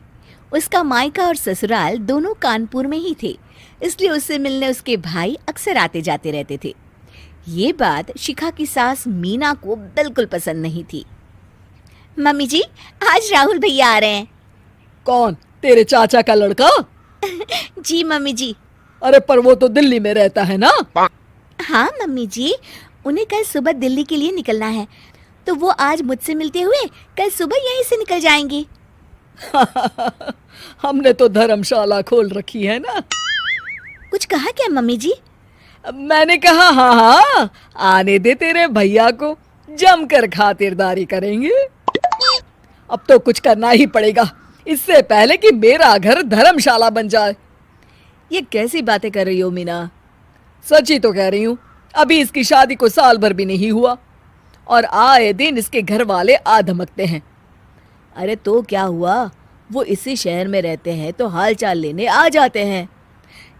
उसका मायका और ससुराल दोनों कानपुर में ही थे, इसलिए उससे मिलने उसके भाई अक्सर आते जाते रहते थे। ये बात शिखा की सास मीना को बिल्कुल पसंद नहीं थी। मम्मी जी, आज राहुल भैया आ रहे हैं। कौन? तेरे चाचा का लड़का? जी मम्मी जी। अरे पर वो तो दिल्ली में रहता है ना? हाँ मम्मी जी, उन्हें कल सुबह दिल्ली के लिए निकलना है, तो वो आज मुझसे मिलते हुए कल सुबह यहीं से निकल जाएंगे। हमने तो धर्मशाला खोल रखी है ना। कुछ कहा क्या मम्मी जी? मैंने कहा हाँ हाँ, आने दे तेरे भैया को, जमकर खातिरदारी करेंगे। अब तो कुछ करना ही पड़ेगा, इससे पहले कि मेरा घर धर्मशाला बन जाए। ये कैसी बातें कर रही हो मीना? सच ही तो कह रही हूँ। अभी इसकी शादी को साल भर भी नहीं हुआ और आए दिन इसके घर वाले आ धमकते हैं। अरे तो क्या हुआ, वो इसी शहर में रहते हैं तो हाल चाल लेने आ जाते हैं।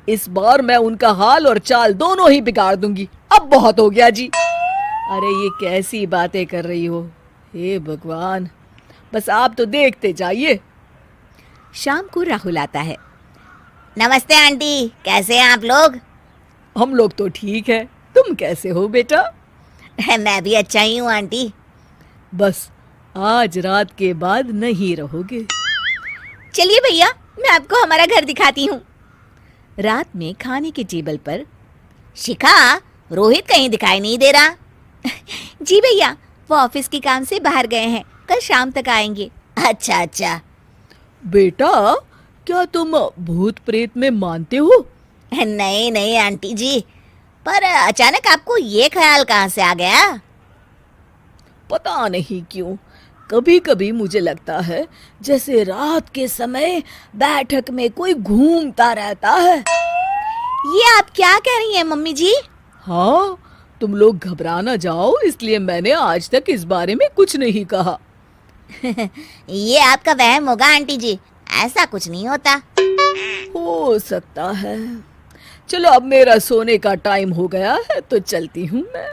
इस बार मैं उनका हाल और चाल दोनों ही बिगाड़ दूंगी। अब बहुत हो गया जी। अरे ये कैसी बातें कर रही हो, हे भगवान, बस आप तो देखते जाइए। शाम को राहुल आता है। नमस्ते आंटी, कैसे हैं आप लोग? हम लोग तो ठीक है, तुम कैसे हो बेटा? मैं भी अच्छा ही हूँ आंटी। बस आज रात के बाद नहीं रहोगे। चलिए भैया, मैं आपको हमारा घर दिखाती हूँ। रात में खाने के टेबल पर शिखा, रोहित कहीं दिखाई नहीं दे रहा। जी भैया, वो ऑफिस के काम से बाहर गए हैं, कल शाम तक आएंगे। अच्छा अच्छा। बेटा, क्या तुम भूत प्रेत में मानते हो? नहीं नहीं आंटी जी, पर अचानक आपको ये ख्याल कहाँ से आ गया? पता नहीं क्यों, कभी कभी मुझे लगता है जैसे रात के समय बैठक में कोई घूमता रहता है। ये आप क्या कह रही हैं मम्मी जी? हाँ, तुम लोग घबरा ना जाओ, इसलिए मैंने आज तक इस बारे में कुछ नहीं कहा। ये आपका वहम होगा आंटी जी, ऐसा कुछ नहीं होता। हो सकता है। चलो अब मेरा सोने का टाइम हो गया है तो चलती हूँ मैं।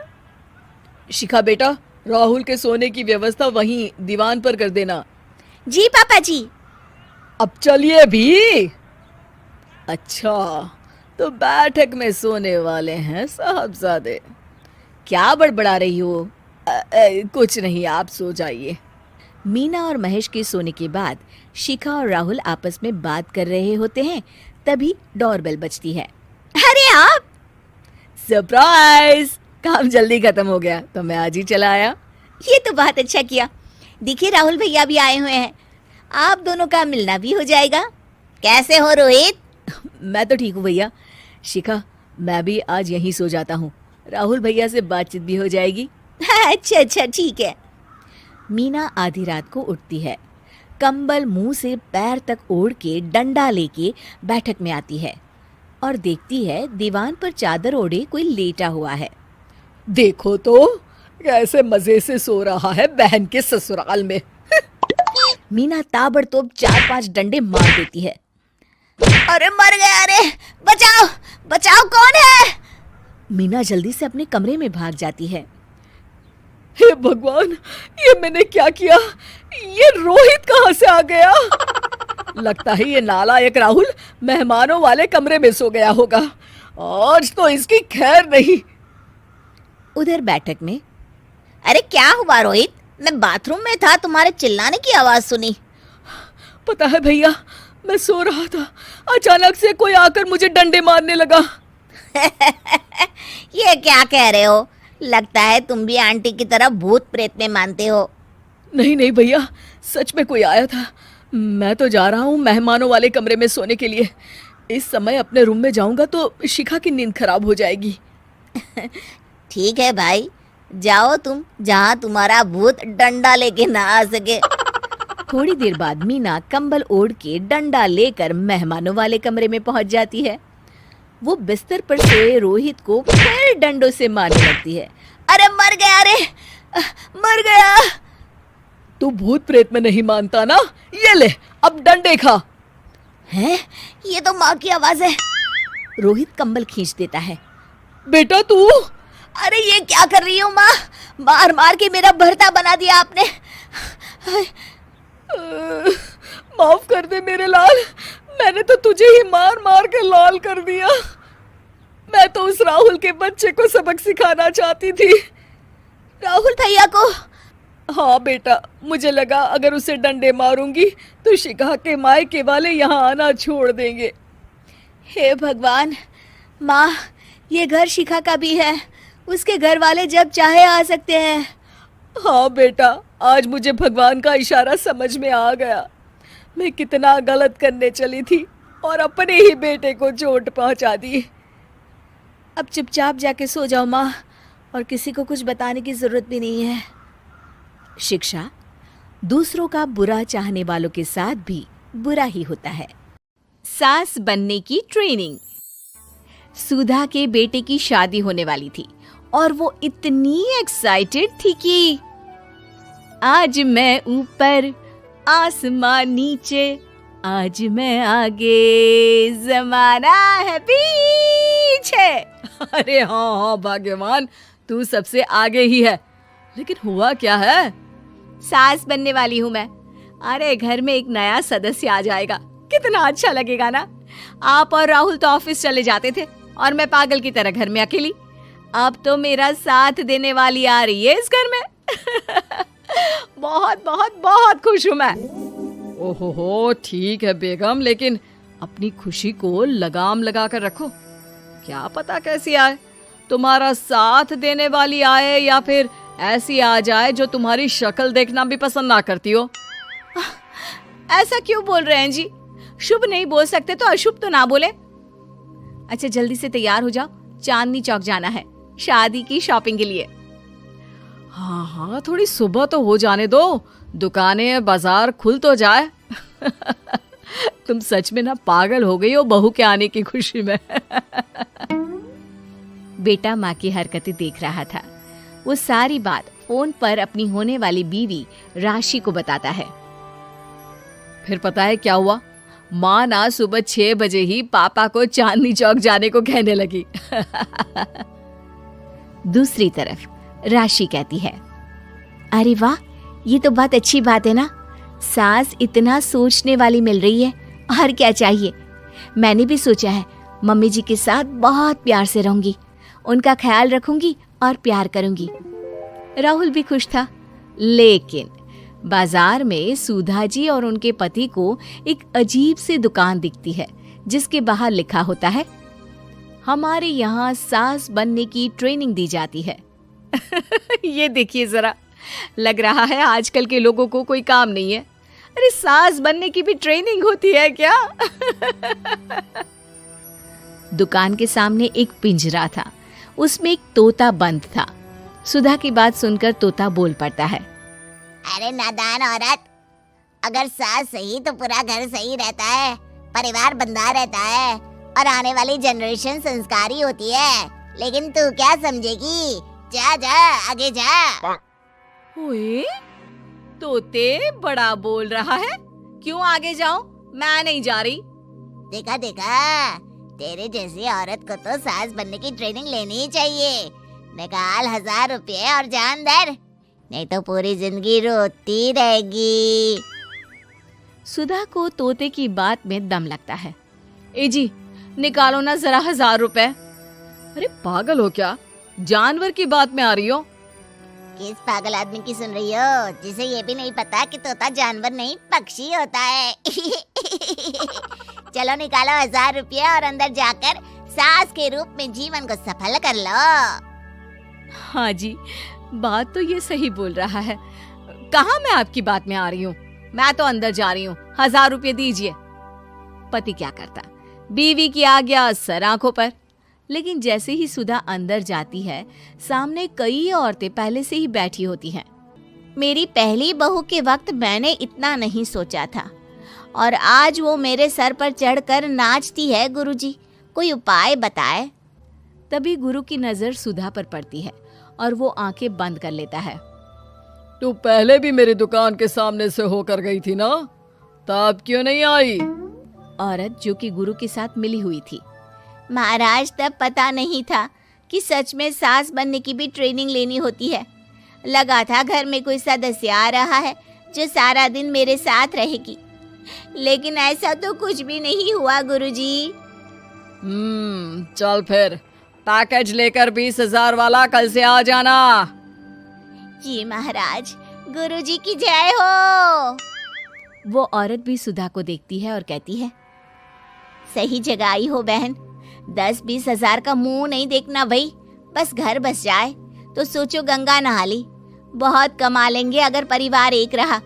शिखा बेटा, राहुल के सोने की व्यवस्था वहीं दीवान पर कर देना। जी पापा जी। अब चलिए भी। अच्छा, तो बैठक में सोने वाले हैं साहबजादे। क्या बड़बड़ा रही हो? कुछ नहीं, आप सो जाइए। मीना और महेश के सोने के बाद शिखा और राहुल आपस में बात कर रहे होते हैं। तभी डोरबेल बजती है। अरे आप! सरप्राइज! काम जल्दी खत्म हो गया तो मैं आज ही चला आया। ये तो बहुत अच्छा किया। देखिए राहुल भैया भी आए हुए हैं, आप दोनों का मिलना भी हो जाएगा। कैसे हो रोहित? मैं तो ठीक हूँ भैया। शिखा, मैं भी आज यहीं सो जाता हूँ, राहुल भैया से बातचीत भी हो जाएगी। अच्छा अच्छा ठीक है। मीना आधी रात को उठती है, कंबल मुंह से पैर तक ओढ़ के डंडा लेके बैठक में आती है और देखती है दीवान पर चादर ओढ़े कोई लेटा हुआ है। देखो तो कैसे मजे से सो रहा है बहन के ससुराल में। मीना ताबड़तोड़ 4-5 डंडे मार देती है। अरे मर गया! अरे बचाओ बचाओ, कौन है? मीना जल्दी से अपने कमरे में भाग जाती है। हे भगवान, ये मैंने क्या किया? ये रोहित कहाँ से आ गया? लगता है ये नालायक राहुल मेहमानों वाले कमरे में सो गया होगा। आज तो इसकी खैर नहीं। उधर बैठक में, अरे क्या हुआ रोहित? मैं बाथरूम में था, तुम्हारे चिल्लाने की आवाज सुनी। पता है भैया, मैं सो रहा था, अचानक से कोई आकर मुझे डंडे मारने लगा। ये क्या कह रहे हो? लगता है तुम भी आंटी की तरह भूत प्रेत में मानते हो। नहीं नहीं भैया, सच में कोई आया था। मैं तो जा रहा हूँ मेहमानों वाले कमरे में सोने के लिए। इस समय अपने रूम में जाऊंगा तो शिखा की नींद खराब हो जाएगी। ठीक है भाई, जाओ तुम, जहाँ तुम्हारा भूत डंडा लेके ना आ सके। थोड़ी देर बाद मीना कंबल ओढ़ के डंडा लेकर मेहमानों वाले कमरे में पहुंच जाती है। वो बिस्तर पर सोए रोहित को फिर डंडों से मारने लगती है। अरे मर गया! अरे मर गया! तू भूत प्रेत में नहीं मानता ना? ये ले, अब डंडे खा। हैं? ये तो माँ की आवाज है। रोहित कंबल खींच देता है। बेटा तू! अरे ये क्या कर रही हो माँ? मार मार के मेरा भरता बना दिया आपने। माफ कर दे मेरे लाल, मैंने तो तुझे ही मार मार के लाल कर दिया। मैं तो उस राहुल के बच्चे को सबक सिखाना चाहती थी। राहुल भैया को? हाँ बेटा, मुझे लगा अगर उसे डंडे मारूंगी तो शिखा के मायके वाले यहाँ आना छोड़ देंगे। हे भगवान! माँ, ये घर शिखा का भी है, उसके घर वाले जब चाहे आ सकते हैं। हाँ बेटा, आज मुझे भगवान का इशारा समझ में आ गया। मैं कितना गलत करने चली थी और अपने ही बेटे को चोट पहुंचा दी। अब चुपचाप जाके सो जाओ माँ, और किसी को कुछ बताने की जरूरत भी नहीं है। शिक्षा दूसरों का बुरा चाहने वालों के साथ भी बुरा ही होता है। सास बनने की ट्रेनिंग। सुधा के बेटे की शादी होने वाली थी और वो इतनी एक्साइटेड थी कि आज मैं ऊपर आसमान नीचे, आज मैं आगे जमाना है पीछे। अरे हाँ हाँ भाग्यवान, तू सबसे आगे ही है। लेकिन हुआ क्या है? सास बनने वाली हूँ मैं। अरे घर में एक नया सदस्य आ जाएगा, कितना अच्छा लगेगा ना। आप और राहुल तो ऑफिस चले जाते थे और मैं पागल की तरह घर में अकेली। अब तो मेरा साथ देने वाली आ रही है इस घर में। बहुत बहुत बहुत खुश हूँ मैं। ओहो ठीक है बेगम, लेकिन अपनी खुशी को लगाम लगा कर रखो। क्या पता कैसी आए, तुम्हारा साथ देने वाली आए या फिर ऐसी आ जाए जो तुम्हारी शक्ल देखना भी पसंद ना करती हो। ऐसा क्यों बोल रहे हैं जी? शुभ नहीं बोल सकते तो अशुभ तो ना बोले। अच्छा जल्दी से तैयार हो जाओ, चांदनी चौक जाना है शादी की शॉपिंग के लिए। हाँ हाँ, थोड़ी सुबह तो हो जाने दो, दुकानें बाजार खुल तो जाए। तुम सच में ना पागल हो गई हो बहू के आने की खुशी में। बेटा माँ की हरकतें देख रहा था। वो सारी बात फोन पर अपनी होने वाली बीवी राशि को बताता है। फिर पता है क्या हुआ? माँ ना सुबह 6 बजे ही पापा को चांदनी चौक जाने को कहने लगी। दूसरी तरफ राशि कहती है, अरे वाह, ये तो बहुत अच्छी बात है ना। सास इतना सोचने वाली मिल रही है, और क्या चाहिए। मैंने भी सोचा है मम्मी जी के साथ बहुत प्यार से रहूंगी, उनका ख्याल रखूंगी और प्यार करूंगी। राहुल भी खुश था, लेकिन बाजार में सुधा जी और उनके पति को एक अजीब सी दुकान दिखती है जिसके बाहर लिखा होता है, हमारे यहाँ सास बनने की ट्रेनिंग दी जाती है। ये देखिए जरा, लग रहा है आजकल के लोगों को कोई काम नहीं है। अरे सास बनने की भी ट्रेनिंग होती है क्या? दुकान के सामने एक पिंजरा था, उसमें एक तोता बंद था। सुधा की बात सुनकर तोता बोल पड़ता है, अरे नादान औरत, अगर सास सही तो पूरा घर सही रहता है, परिवार बंधा रहता है और आने वाली जनरेशन संस्कारी होती है। लेकिन तू क्या समझेगी? जा जा आगे जा। ओए, तोते बड़ा बोल रहा है, क्यों आगे जाऊं? मैं नहीं जा रही। देखा देखा, तेरे जैसी औरत को तो सास बनने की ट्रेनिंग लेनी ही चाहिए। निकाल 1000 रुपये और जान दर, नहीं तो पूरी जिंदगी रोती रहेगी। सुधा को तोते की बात में दम लगता है। ए जी, निकालो ना जरा 1000 रुपए। अरे पागल हो क्या? जानवर की बात में आ रही हो? किस पागल आदमी की सुन रही हो, जिसे ये भी नहीं पता कि तोता जानवर नहीं पक्षी होता है। चलो निकालो 1000 रुपये और अंदर जाकर सास के रूप में जीवन को सफल कर लो। हाँ जी, बात तो ये सही बोल रहा है। कहाँ मैं आपकी बात में आ रही हूँ? मैं तो अंदर जा रही हूँ, 1000 रुपये दीजिए। पति क्या करता, बीवी की आज्ञा सर आंखों पर। लेकिन जैसे ही सुधा अंदर जाती है, सामने कई औरतें पहले से ही बैठी होती हैं। मेरी पहली बहू के वक्त मैंने इतना नहीं सोचा था, और आज वो मेरे सर पर चढ़कर नाचती है। गुरुजी, कोई उपाय बताए। तभी गुरु की नजर सुधा पर पड़ती है और वो आंखें बंद कर लेता है। तू पहले भी मेरी दुकान के सामने से होकर गई थी ना, तब क्यों नहीं आई? औरत जो कि गुरु के साथ मिली हुई थी। महाराज, तब पता नहीं था कि सच में सास बनने की भी ट्रेनिंग लेनी होती है। लगा था घर में कोई सदस्य आ रहा है जो सारा दिन मेरे साथ रहेगी, लेकिन ऐसा तो कुछ भी नहीं हुआ गुरुजी। चल फिर, पैकेज लेकर 20,000 वाला कल से आ जाना। जी महाराज, गुरुजी की जय हो। वो औरत भी सुधा को देखती है और कहती है, सही जगह आई हो बहन। 10-20 हजार का मुंह नहीं देखना भाई, बस घर बस जाए तो सोचो गंगा नहा ली। बहुत कमा लेंगे अगर परिवार एक रहा,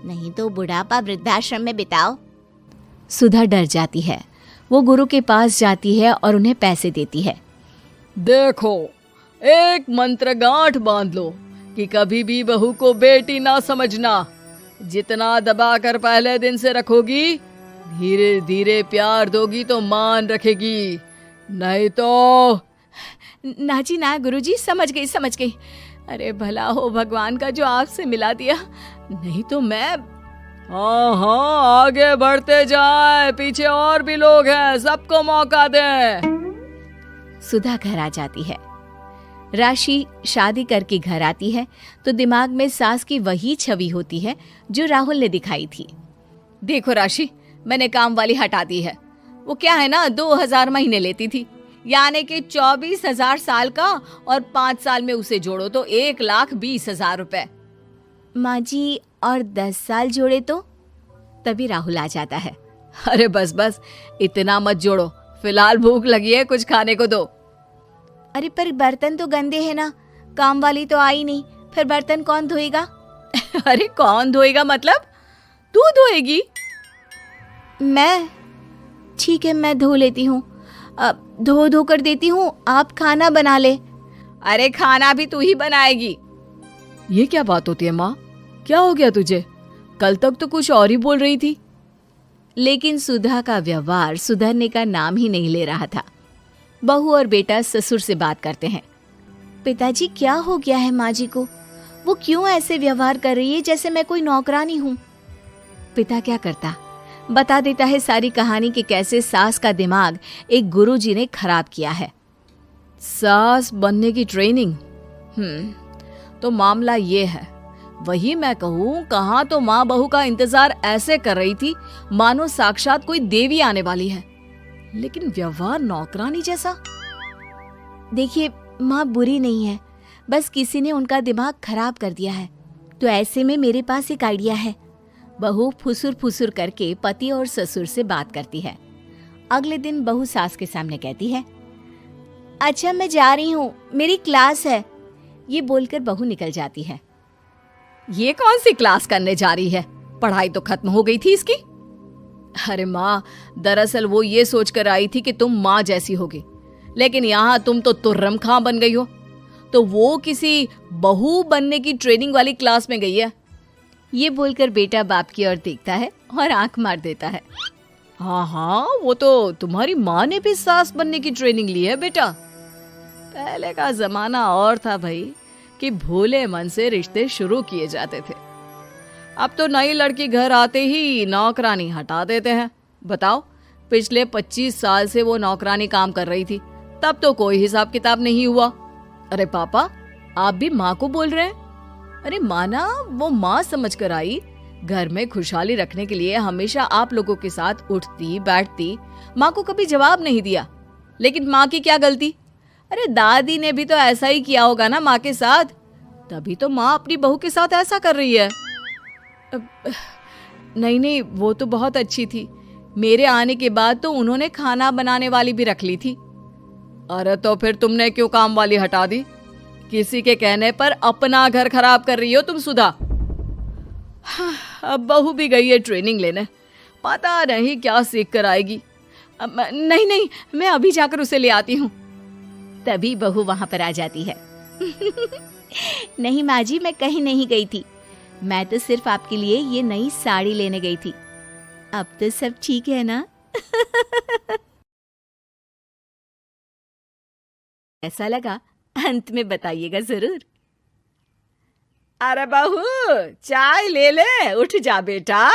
नहीं तो बुढ़ापा वृद्धाश्रम में बिताओ। सुधा डर जाती है। वो गुरु के पास जाती है और उन्हें पैसे देती है। देखो, एक मंत्र गांठ बांध लो कि कभी भी बहू को बेटी ना समझना। जितना दबाकर पहले दिन से रखोगी, धीरे धीरे प्यार दोगी तो मान रखेगी, नहीं तो। ना जी ना गुरुजी, समझ गई। अरे भला हो भगवान का जो आपसे मिला दिया, नहीं तो मैं। हाँ, आगे बढ़ते जाए, पीछे और भी लोग हैं, सबको मौका दे। सुधा घर आ जाती है। राशि शादी करके घर आती है तो दिमाग में सास की वही छवि होती है जो राहुल ने दिखाई थी। देखो राशि, मैंने काम वाली हटा दी है। वो क्या है ना, 2000 महीने लेती थी, यानी कि 24,000 साल का, और 5 साल में उसे जोड़ो तो 1,20,000 रुपए। माँ जी, और 10 साल जोड़े तो? तभी राहुल आ जाता है। अरे बस, इतना मत जोड़ो, फिलहाल भूख लगी है, कुछ खाने को दो। अरे पर बर्तन तो गंदे हैं ना, काम वाली तो आई नहीं, फिर बर्तन कौन धोएगा? अरे कौन धोएगा मतलब? तू धोएगी? मैं? ठीक है, मैं धो लेती हूँ। धो कर देती हूँ, आप खाना बना ले। अरे खाना भी तू ही बनाएगी? ये क्या बात होती है माँ? क्या हो गया तुझे? कल तक तो कुछ और ही बोल रही थी। लेकिन सुधा का व्यवहार सुधरने का नाम ही नहीं ले रहा था। बहू और बेटा ससुर से बात करते हैं। पिताजी, क्या हो गया है माँ जी को? वो क्यों ऐसे व्यवहार कर रही है जैसे मैं कोई नौकरानी हूँ? पिता क्या करता, बता देता है सारी कहानी कि कैसे सास का दिमाग एक गुरुजी ने खराब किया है। सास बनने की ट्रेनिंग? तो मामला ये है, वही मैं कहूँ, कहाँ तो माँ बहू का इंतजार ऐसे कर रही थी मानो साक्षात कोई देवी आने वाली है, लेकिन व्यवहार नौकरानी जैसा। देखिए माँ बुरी नहीं है, बस किसी ने उनका दिमाग खराब कर दिया है। तो ऐसे में मेरे पास एक आइडिया है। बहू फुसुर फुसुर करके पति और ससुर से बात करती है। अगले दिन बहू सास के सामने कहती है, अच्छा मैं जा रही हूँ, मेरी क्लास है। ये बोलकर बहू निकल जाती है। ये कौन सी क्लास करने जा रही है? पढ़ाई तो खत्म हो गई थी इसकी। अरे माँ, दरअसल वो ये सोचकर आई थी कि तुम माँ जैसी होगी, लेकिन यहाँ तुम तो तुर्रम खां बन गई हो। तो वो किसी बहू बनने की ट्रेनिंग वाली क्लास में गई है। ये बोलकर बेटा बाप की ओर देखता है और आंख मार देता है। हाँ हाँ, वो तो तुम्हारी माँ ने भी सास बनने की ट्रेनिंग ली है बेटा। पहले का जमाना और था भाई, कि भोले मन से रिश्ते शुरू किए जाते थे। अब तो नई लड़की घर आते ही नौकरानी हटा देते हैं। बताओ, पिछले 25 साल से वो नौकरानी काम कर रही थी, तब तो कोई हिसाब किताब नहीं हुआ। अरे पापा, आप भी माँ को बोल रहे हैं? अरे माना, वो माँ समझ कर आई। घर में खुशहाली रखने के लिए हमेशा आप लोगों के साथ उठती बैठती, माँ को कभी जवाब नहीं दिया। लेकिन माँ की क्या गलती? अरे दादी ने भी तो ऐसा ही किया होगा ना माँ के साथ, तभी तो माँ अपनी बहू के साथ ऐसा कर रही है। नहीं नहीं, वो तो बहुत अच्छी थी। मेरे आने के बाद तो उन्होंने खाना बनाने वाली भी रख ली थी। अरे तो फिर तुमने क्यों काम वाली हटा दी? किसी के कहने पर अपना घर खराब कर रही हो तुम सुधा। अब बहू भी गई है ट्रेनिंग लेने, पता नहीं क्या सीख कर आएगी। नहीं नहीं, मैं अभी जाकर उसे ले आती हूँ। तभी बहू वहां पर आ जाती है। नहीं माँ जी, मैं कहीं नहीं गई थी, मैं तो सिर्फ आपके लिए ये नई साड़ी लेने गई थी। अब तो सब ठीक है ना? ऐसा लगा अंत में बताइएगा जरूर। अरे बहू, चाय ले ले, उठ जा बेटा।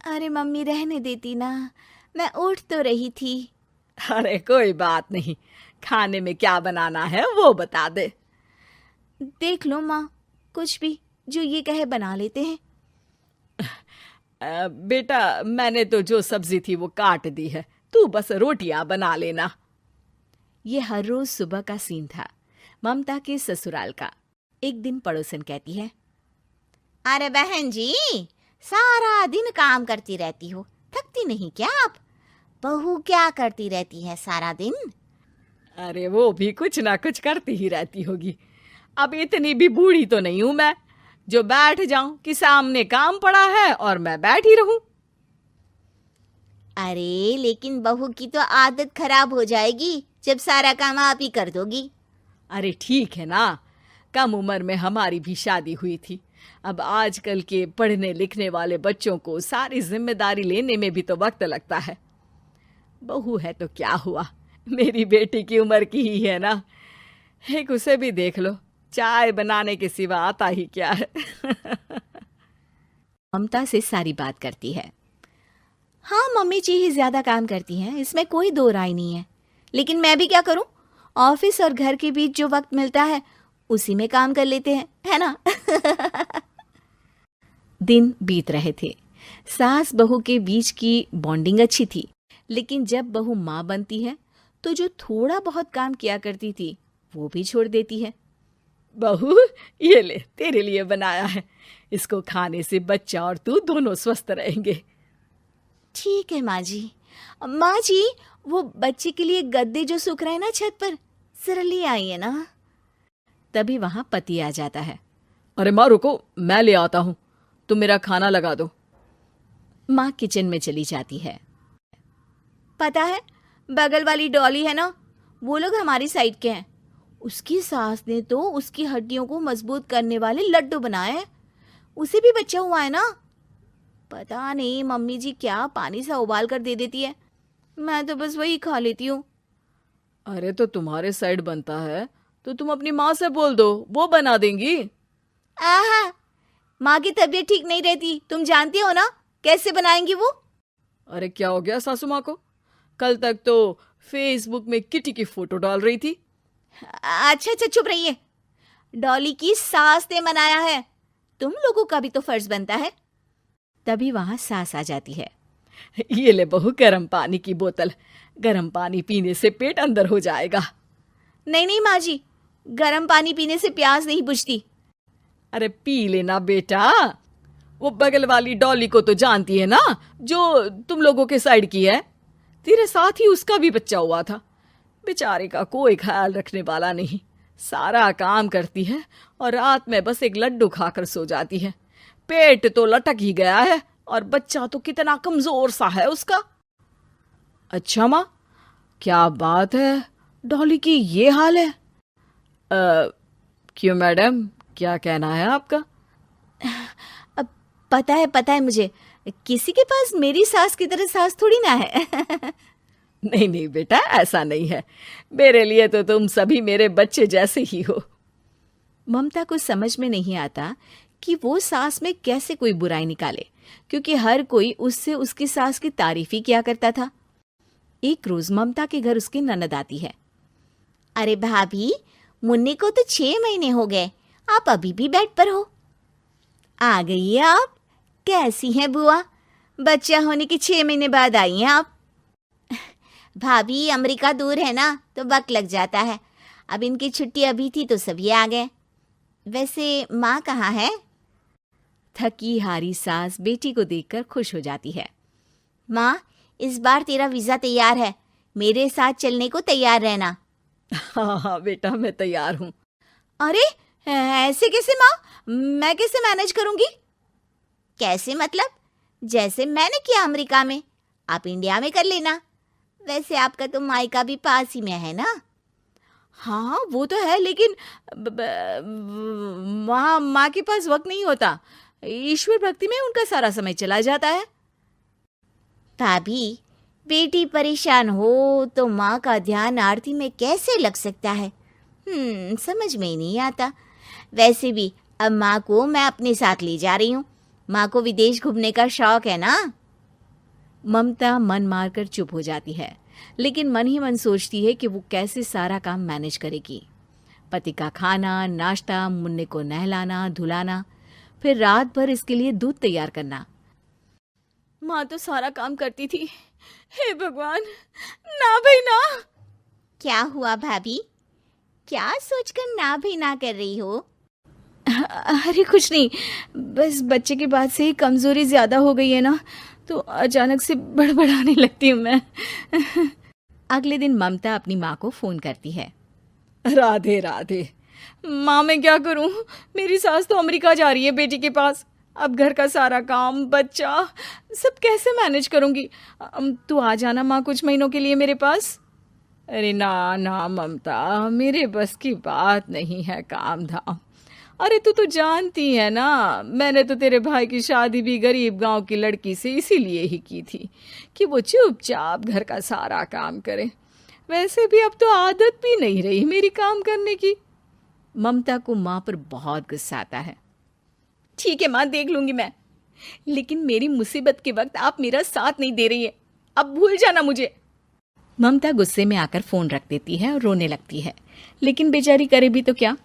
अरे मम्मी रहने देती ना, मैं उठ तो रही थी। अरे कोई बात नहीं, खाने में क्या बनाना है वो बता दे। देख लो माँ, कुछ भी जो ये कहे बना लेते हैं। बेटा, मैंने तो जो सब्जी थी वो काट दी है, तू बस रोटियां बना लेना। ये हर रोज सुबह का सीन था ममता के ससुराल का। एक दिन पड़ोसन कहती है, अरे बहन जी, सारा दिन काम करती रहती हो, थकती नहीं क्या आप? बहू क्या करती रहती है सारा दिन? अरे वो भी कुछ ना कुछ करती ही रहती होगी। अब इतनी भी बूढ़ी तो नहीं हूं मैं, जो बैठ जाऊं कि सामने काम पड़ा है और मैं बैठ ही रहूं। अरे लेकिन बहू की तो आदत खराब हो जाएगी जब सारा काम आप ही कर दोगी। अरे ठीक है ना, कम उम्र में हमारी भी शादी हुई थी। अब आजकल के पढ़ने लिखने वाले बच्चों को सारी जिम्मेदारी लेने में भी तो वक्त लगता है। बहू है तो क्या हुआ, मेरी बेटी की उम्र की ही है ना। एक उसे भी देख लो, चाय बनाने के सिवा आता ही क्या है। ममता से सारी बात करती है। हाँ, मम्मी जी ही ज्यादा काम करती हैं, इसमें कोई दो राय नहीं है। लेकिन मैं भी क्या करूं, ऑफिस और घर के बीच जो वक्त मिलता है उसी में काम कर लेते हैं, है ना? दिन बीत रहे थे। सास बहू के बीच की बॉन्डिंग अच्छी थी, लेकिन जब बहू माँ बनती है तो जो थोड़ा बहुत काम किया करती थी वो भी छोड़ देती है। बहू, ये ले, तेरे लिए बनाया है, इसको खाने से बच्चा और तू दोनों स्वस्थ रहेंगे। ठीक है माँ जी। माँ जी, वो बच्चे के लिए गद्दे जो सूख रहे हैं ना छत पर, जरा ले आइए ना। तभी वहां पति आ जाता है। अरे माँ रुको, मैं ले आता हूँ, तुम मेरा खाना लगा दो। माँ किचन में चली जाती है। पता है, बगल वाली डॉली है ना, वो लोग हमारी साइड के हैं। उसकी सास ने तो उसकी हड्डियों को मजबूत करने वाले लड्डू बनाए हैं। उसे भी बच्चा हुआ है ना। पता नहीं मम्मी जी क्या पानी सा उबाल कर दे देती है, मैं तो बस वही खा लेती हूँ। अरे तो तुम्हारे साइड बनता है तो तुम अपनी माँ से बोल दो, वो बना देंगी। आहा, माँ की तबीयत ठीक नहीं रहती, तुम जानती हो ना, कैसे बनाएंगी वो? अरे क्या हो गया सासू माँ को? कल तक तो फेसबुक में किटी की फोटो डाल रही थी। अच्छा अच्छा, चुप रहिए। डॉली की सास ने मनाया है, तुम लोगों का भी तो फर्ज बनता है। तभी वहां सास आ जाती है। ये ले बहू, गर्म पानी की बोतल, गर्म पानी पीने से पेट अंदर हो जाएगा। नहीं नहीं माँ जी, गर्म पानी पीने से प्यास नहीं बुझती। अरे पी लेना बेटा। वो बगल वाली डॉली को तो जानती है ना, जो तुम लोगों के साइड की है। तेरे साथ ही उसका भी बच्चा हुआ था। बेचारे का कोई ख्याल रखने वाला नहीं, सारा काम करती है और रात में बस एक लड्डू खाकर सो जाती है। पेट तो लटक ही गया है और बच्चा तो कितना कमजोर सा है उसका। अच्छा माँ, क्या बात है, डॉली की ये हाल है? क्यों मैडम, क्या कहना है आपका? पता है मुझे, किसी के पास मेरी सास की तरह सास थोड़ी ना है। नहीं नहीं बेटा, ऐसा नहीं है। मेरे लिए तो तुम सभी मेरे बच्चे जैसे ही हो। ममता को समझ में नहीं आता कि वो सास में कैसे कोई बुराई निकाले, क्योंकि हर कोई उससे उसकी सास की तारीफ ही किया करता था। एक रोज ममता के घर उसकी ननद आती है। अरे भाभी, मुन्नी को तो 6 महीने हो गए, आप अभी भी बेड पर हो। आ गई है आप? कैसी हैं बुआ? बच्चा होने के 6 महीने बाद आई हैं आप? भाभी, अमेरिका दूर है ना, तो वक्त लग जाता है। अब इनकी छुट्टी अभी थी तो सभी आ गए। वैसे माँ कहाँ है? थकी हारी सास बेटी को देखकर खुश हो जाती है। माँ, इस बार तेरा वीजा तैयार है, मेरे साथ चलने को तैयार रहना। हाँ हाँ बेटा, मैं तैयार हूँ। अरे ऐसे कैसे माँ? मैं कैसे मैनेज करूंगी? कैसे मतलब? जैसे मैंने किया अमेरिका में, आप इंडिया में कर लेना। वैसे आपका तो मायका भी पास ही में है ना? हाँ वो तो है, लेकिन वहाँ माँ के पास वक्त नहीं होता। ईश्वर भक्ति में उनका सारा समय चला जाता है। भाभी, बेटी परेशान हो तो माँ का ध्यान आरती में कैसे लग सकता है? समझ में ही नहीं आता। वैसे भी अब माँ को मैं अपने साथ ले जा रही हूँ। माँ को विदेश घूमने का शौक है ना। ममता मन मारकर चुप हो जाती है, लेकिन मन ही मन सोचती है कि वो कैसे सारा काम मैनेज करेगी। पति का खाना, नाश्ता, मुन्ने को नहलाना धुलाना, फिर रात भर इसके लिए दूध तैयार करना। माँ तो सारा काम करती थी। हे भगवान, ना भाई ना। क्या हुआ भाभी? क्या सोचकर ना भाई ना कर रही हो? अरे कुछ नहीं, बस बच्चे के बाद से ही कमजोरी ज्यादा हो गई है ना, तो अचानक से बड़बड़ाने लगती हूँ मैं। अगले दिन ममता अपनी माँ को फोन करती है। राधे राधे। माँ, मैं क्या करूँ? मेरी सास तो अमेरिका जा रही है बेटी के पास। अब घर का सारा काम, बच्चा, सब कैसे मैनेज करूँगी? तू आ जाना माँ कुछ महीनों के लिए मेरे पास। अरे ना ना ममता, मेरे बस की बात नहीं है काम धाम। अरे तू तो जानती है ना, मैंने तो तेरे भाई की शादी भी गरीब गांव की लड़की से इसीलिए ही की थी कि वो चुपचाप घर का सारा काम करे। वैसे भी अब तो आदत भी नहीं रही मेरी काम करने की। ममता को माँ पर बहुत गुस्सा आता है। ठीक है माँ, देख लूंगी मैं, लेकिन मेरी मुसीबत के वक्त आप मेरा साथ नहीं दे रही है। अब भूल जाना मुझे। ममता गुस्से में आकर फोन रख देती है और रोने लगती है, लेकिन बेचारी करे भी तो क्या।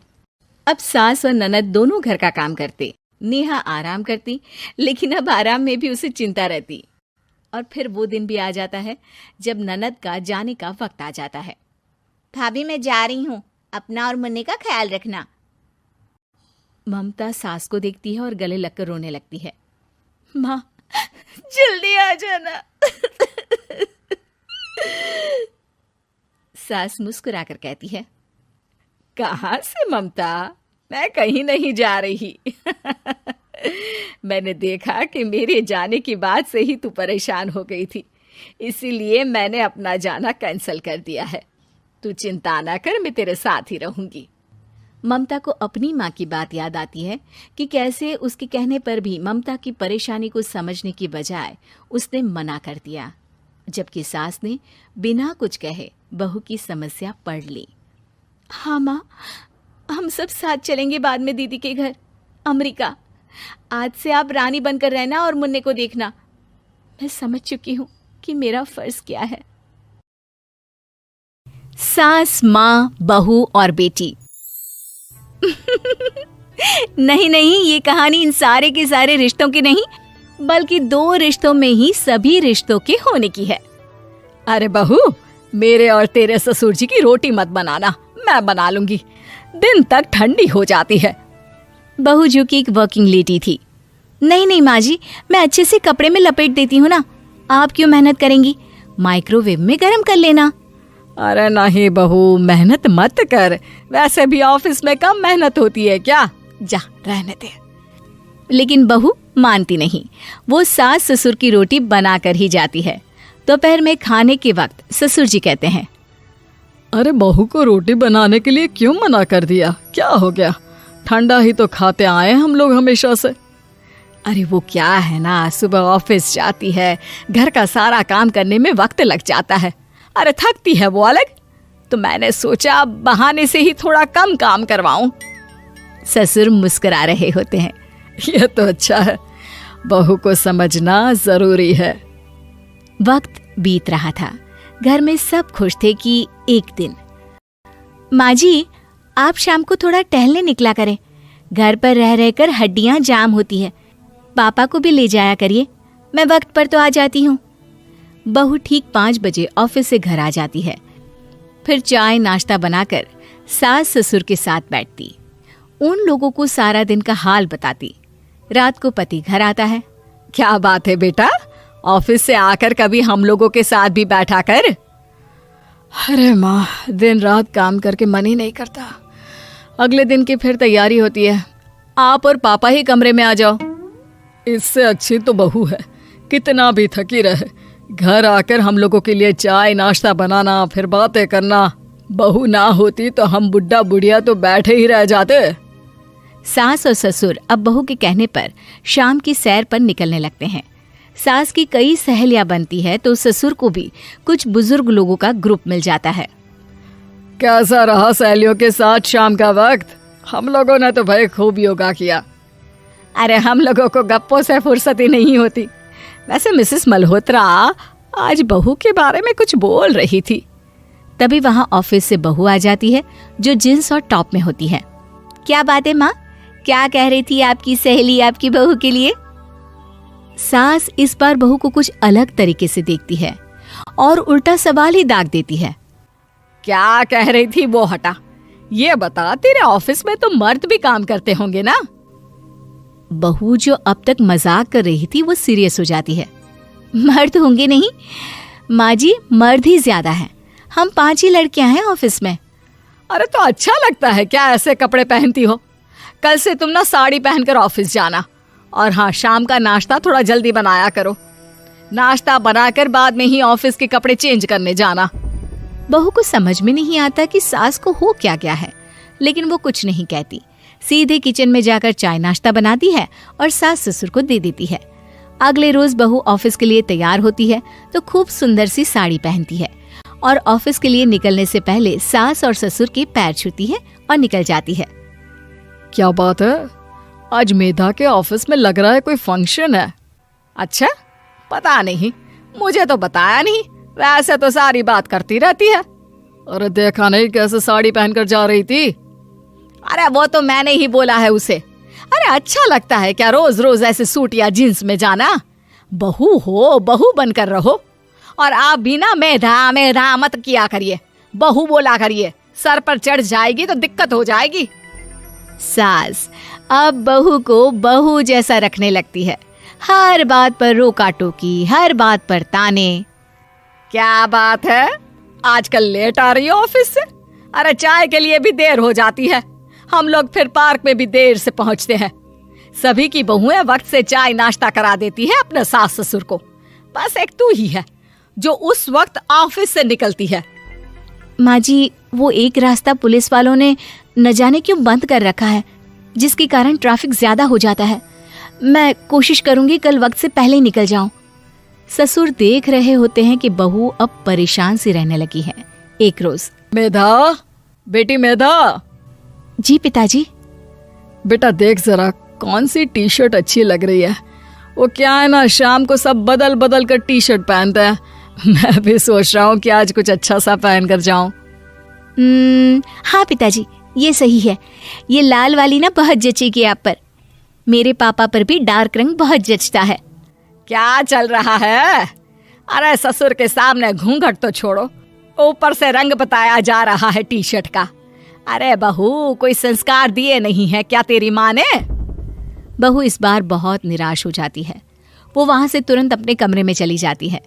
अब सास और ननद दोनों घर का काम करते। नेहा आराम करती, लेकिन अब आराम में भी उसे चिंता रहती। और फिर वो दिन भी आ जाता है जब ननद का जाने का वक्त आ जाता है। भाभी, मैं जा रही हूँ, अपना और मुन्ने का ख्याल रखना। ममता सास को देखती है और गले लगकर रोने लगती है। माँ, जल्दी आ जाना। सास मुस्कुराकर कहती है, कहाँ से ममता? मैं कहीं नहीं जा रही। मैंने देखा कि मेरे जाने की बात से ही तू परेशान हो गई थी, इसीलिए मैंने अपना जाना कैंसिल कर दिया है। तू चिंता ना कर, मैं तेरे साथ ही रहूंगी। ममता को अपनी माँ की बात याद आती है कि कैसे उसके कहने पर भी ममता की परेशानी को समझने की बजाय उसने मना कर दिया, जबकि सास ने बिना कुछ कहे बहू की समस्या पढ़ ली। हाँ माँ, हम सब साथ चलेंगे बाद में दीदी के घर अमेरिका। आज से आप रानी बनकर रहना और मुन्ने को देखना। मैं समझ चुकी हूँ कि मेरा फर्ज क्या है। सास, माँ, बहू और बेटी। नहीं नहीं, ये कहानी इन सारे के सारे रिश्तों की नहीं, बल्कि 2 रिश्तों में ही सभी रिश्तों के होने की है। अरे बहू, मेरे और तेरे ससुर जी की रोटी मत बनाना, मैं बना लूंगी। दिन तक ठंडी हो जाती है। बहू जो कि एक वर्किंग लेडी थी। नहीं नहीं माँ जी, मैं अच्छे से कपड़े में लपेट देती हूँ ना, आप क्यों मेहनत करेंगी, माइक्रोवेव में गर्म कर लेना। अरे नहीं बहू, मेहनत मत कर, वैसे भी ऑफिस में कम मेहनत होती है क्या, जा रहने दे। लेकिन बहू मानती नहीं, वो सास ससुर की रोटी बना कर ही जाती है। दोपहर में खाने के वक्त ससुर जी कहते हैं, अरे बहू को रोटी बनाने के लिए क्यों मना कर दिया, क्या हो गया, ठंडा ही तो खाते आए हम लोग हमेशा से। अरे वो क्या है ना, सुबह ऑफिस जाती है, घर का सारा काम करने में वक्त लग जाता है, अरे थकती है वो अलग, तो मैंने सोचा बहाने से ही थोड़ा कम काम करवाऊं। ससुर मुस्कुरा रहे होते हैं। ये तो अच्छा है, बहू को समझना जरूरी है। वक्त बीत रहा था, घर में सब खुश थे कि एक दिन, माँ जी आप शाम को थोड़ा टहलने निकला करें, घर पर रह रहकर हड्डियां जाम होती है, पापा को भी ले जाया करिए, मैं वक्त पर तो आ जाती हूँ। बहू ठीक 5 बजे ऑफिस से घर आ जाती है, फिर चाय नाश्ता बनाकर सास ससुर के साथ बैठती, उन लोगों को सारा दिन का हाल बताती। रात को पति घर आता है। क्या बात है बेटा, ऑफिस से आकर कभी हम लोगों के साथ भी बैठा कर। अरे माँ, दिन रात काम करके मन ही नहीं करता, अगले दिन की फिर तैयारी होती है, आप और पापा ही कमरे में आ जाओ। इससे अच्छी तो बहू है, कितना भी थकी रहे, घर आकर हम लोगों के लिए चाय नाश्ता बनाना, फिर बातें करना। बहू ना होती तो हम बुढ़ा बुढ़िया तो बैठे ही रह जाते। सास और ससुर अब बहू के कहने पर शाम की सैर पर निकलने लगते हैं। सास की कई सहेलियां बनती है तो ससुर को भी कुछ बुजुर्ग लोगों का ग्रुप मिल जाता है। कैसा रहा सहेलियों के साथ शाम का वक्त? हम लोगों ने तो भाई खूब योगा किया। अरे हम लोगों को गप्पों से फुर्सत ही नहीं होती। वैसे मिसेस मल्होत्रा आज बहू के बारे में कुछ बोल रही थी। तभी वहां ऑफिस से बहू आ जाती है जो जींस और टॉप में होती है। क्या बात है माँ, क्या कह रही थी आपकी सहेली आपकी बहू के लिए? सास इस बार बहू को कुछ अलग तरीके से देखती है और उल्टा सवाल ही दाग देती है। क्या कह रही थी वो हटा, ये बता, तेरे ऑफिस में तो मर्द भी काम करते होंगे ना? बहू जो अब तक मजाक कर रही थी वो सीरियस हो जाती है। मर्द होंगे नहीं माँ जी, मर्द ही ज्यादा हैं, हम 5 ही लड़कियां हैं ऑफिस में। अरे तो अच्छा लगता है क्या ऐसे कपड़े पहनती हो? कल से तुम ना साड़ी पहनकर ऑफिस जाना, और हाँ, शाम का नाश्ता थोड़ा जल्दी बनाया करो, नाश्ता बनाकर बाद में ही ऑफिस के कपड़े चेंज करने जाना। बहू को समझ में नहीं आता कि सास को हो क्या गया है, लेकिन वो कुछ नहीं कहती, सीधे किचन में जाकर चाय नाश्ता बनाती है और सास ससुर को दे देती है। अगले रोज बहू ऑफिस के लिए तैयार होती है तो खूब सुंदर सी साड़ी पहनती है और ऑफिस के लिए निकलने से पहले सास और ससुर के पैर छूती है और निकल जाती है। क्या बात है, आज मेधा के ऑफिस में लग रहा है कोई फंक्शन है। अच्छा, पता नहीं, मुझे तो बताया नहीं, वैसे तो सारी बात करती रहती है। अरे देखा नहीं कैसे साड़ी पहनकर जा रही थी? अरे वो तो मैंने ही बोला है उसे। अरे अच्छा लगता है क्या रोज रोज ऐसे सूट या जींस में जाना? बहू हो, बहू बनकर रहो। और आप भी ना मेधा मेधा मत किया करिए, बहू बोला करिए, सर पर चढ़ जाएगी तो दिक्कत हो जाएगी। सास अब बहू को बहू जैसा रखने लगती है, हर बात पर रोका टोकी, हर बात पर ताने। क्या बात है, आजकल लेट आ रही हो ऑफिस से? अरे चाय के लिए भी देर हो जाती है, हम लोग फिर पार्क में भी देर से पहुंचते हैं। सभी की बहुएं वक्त से चाय नाश्ता करा देती है अपने सास ससुर को, बस एक तू ही है जो उस वक्त ऑफिस से निकलती है। माँ जी, वो एक रास्ता पुलिस वालों ने न जाने क्यों बंद कर रखा है, जिसके कारण ट्रैफिक ज्यादा हो जाता है। मैं कोशिश करूंगी कल वक्त से पहले निकल जाऊं। ससुर देख रहे होते हैं कि बहू अब परेशान सी रहने लगी है। एक रोज, मेधा, बेटी मेधा। जी पिताजी। बेटा देख जरा कौन सी टी शर्ट अच्छी लग रही है। वो क्या है ना, शाम को सब बदल बदल कर टी शर्ट पहनते हैं, मैं भी सोच रहा हूँ कि आज कुछ अच्छा सा पहन कर जाऊं। हाँ पिताजी, ये सही है, ये लाल वाली ना बहुत जचेगी आप पर, मेरे पापा पर भी डार्क रंग बहुत जचता है। क्या चल रहा है? अरे ससुर के सामने घूंघट तो छोड़ो, ऊपर से रंग बताया जा रहा है टी शर्ट का। अरे बहू, कोई संस्कार दिए नहीं है क्या तेरी माँ ने? बहू इस बार बहुत निराश हो जाती है। वो वहां से तुरंत अपने कमरे में चली जाती है।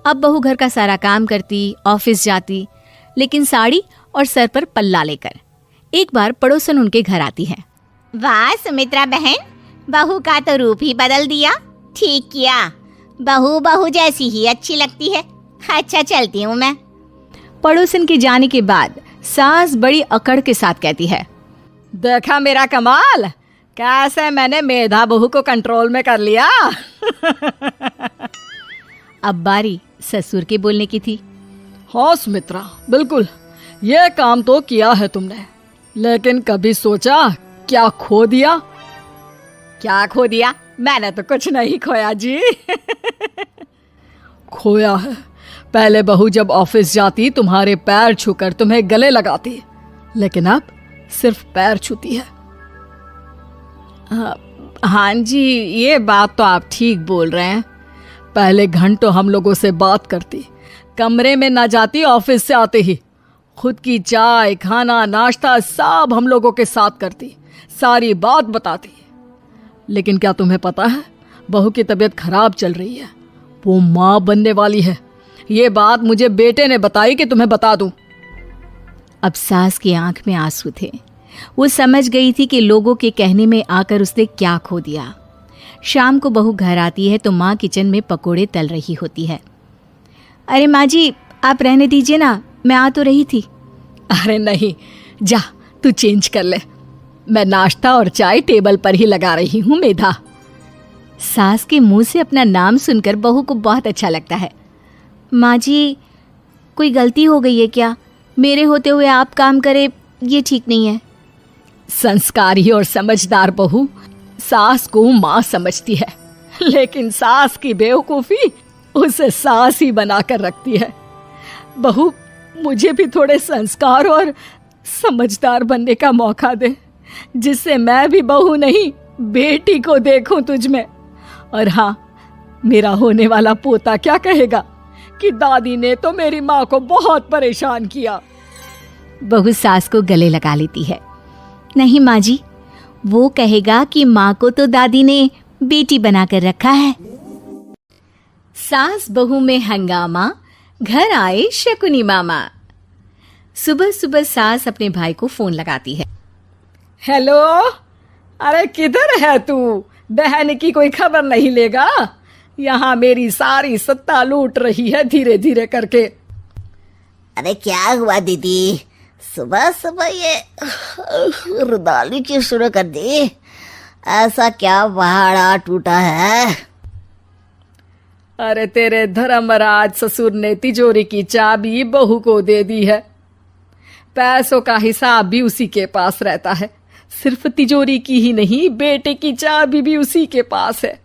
अब बहू घर का सारा काम करती, ऑफिस जाती, लेकिन साड़ी और सर पर पल्ला लेकर। एक बार पड़ोसन उनके घर आती है। वाह सुमित्रा बहन, बहू का तो रूप ही बदल दिया। ठीक किया, बहू बहू जैसी ही अच्छी लगती है। अच्छा चलती हूँ मैं। पड़ोसन के जाने के बाद सास बड़ी अकड़ के साथ कहती है, देखा मेरा कमाल, कैसे मैंने मेधा बहू को कंट्रोल में कर लिया। अब बारी ससुर के बोलने की थी। हाँ सुमित्रा, बिल्कुल ये काम तो किया है तुमने, लेकिन कभी सोचा क्या खो दिया? क्या खो दिया? मैंने तो कुछ नहीं खोया जी। खोया है, पहले बहू जब ऑफिस जाती तुम्हारे पैर छूकर तुम्हें गले लगाती, लेकिन अब सिर्फ पैर छूती है। हाँ जी, ये बात तो आप ठीक बोल रहे हैं। पहले घंटों हम लोगों से बात करती, कमरे में ना जाती, ऑफिस से आते ही खुद की चाय, खाना, नाश्ता सब हम लोगों के साथ करती, सारी बात बताती। लेकिन क्या तुम्हें पता है, बहू की तबीयत खराब चल रही है, वो माँ बनने वाली है। ये बात मुझे बेटे ने बताई कि तुम्हें बता दूं। अब सास की आंख में आंसू थे। वो समझ गई थी कि लोगों के कहने में आकर उसने क्या खो दिया। शाम को बहू घर आती है तो माँ किचन में पकोड़े तल रही होती है। अरे माँ जी, आप रहने दीजिए ना, मैं आ तो रही थी। अरे नहीं, जा तू चेंज कर ले, मैं नाश्ता और चाय टेबल पर ही लगा रही हूँ मेधा। सास के मुंह से अपना नाम सुनकर बहू को बहुत अच्छा लगता है। माँ जी, कोई गलती हो गई है क्या? मेरे होते हुए आप काम करे, ये ठीक नहीं है। संस्कारी और समझदार बहू सास को माँ समझती है, लेकिन सास की बेवकूफी उसे सास ही बनाकर रखती है। बहू, मुझे भी थोड़े संस्कार और समझदार बनने का मौका दे, जिससे मैं भी बहू नहीं बेटी को देखूं तुझ में। और हाँ, मेरा होने वाला पोता क्या कहेगा कि दादी ने तो मेरी माँ को बहुत परेशान किया। बहू सास को गले लगा लेती है। नहीं माँ जी, वो कहेगा कि माँ को तो दादी ने बेटी बनाकर रखा है। सास बहू में हंगामा, घर आए शकुनी मामा। सुबह सुबह सास अपने भाई को फोन लगाती है। हेलो, अरे किधर है तू? बहन की कोई खबर नहीं लेगा? यहाँ मेरी सारी सत्ता लूट रही है धीरे धीरे करके। अरे क्या हुआ दीदी, सुबह सुबह ये रुदाली क्यों शुरू कर दी? ऐसा क्या पहाड़ा टूटा है? अरे तेरे धर्मराज ससुर ने तिजोरी की चाबी बहू को दे दी है। पैसों का हिसाब भी उसी के पास रहता है। सिर्फ तिजोरी की ही नहीं, बेटे की चाबी भी उसी के पास है।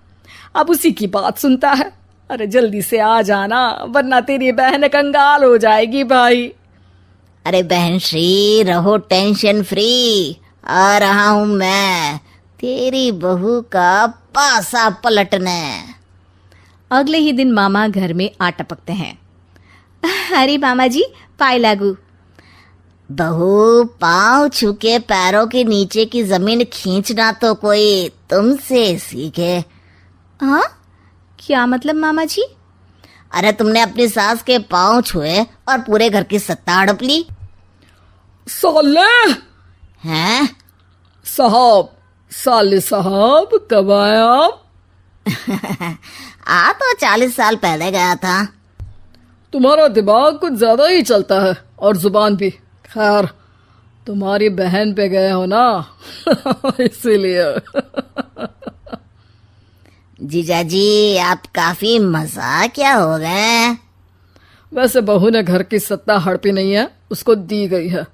अब उसी की बात सुनता है। अरे जल्दी से आ जाना, वरना तेरी बहन कंगाल हो जाएगी भाई। अरे बहन श्री, रहो टेंशन फ्री, आ रहा हूँ मैं तेरी बहू का पासा पलटने। अगले ही दिन मामा घर में आ टपकते हैं। अरे मामा जी, पाए लागू। बहू, पाँव छू के पैरों के नीचे की जमीन खींचना तो कोई तुमसे सीखे। हाँ, क्या मतलब मामा जी? अरे तुमने अपनी सास के पाँव छुए और पूरे घर की सत्ता हड़प ली। साले हैं? साहब, साले साहब कब आए आप? आ तो 40 साल पहले गया था। तुम्हारा दिमाग कुछ ज्यादा ही चलता है और जुबान भी। खैर, तुम्हारी बहन पे गए हो ना इसीलिए। जीजाजी, आप काफी मजाकिया हो गए। वैसे बहू ने घर की सत्ता हड़पी नहीं है, उसको दी गई है।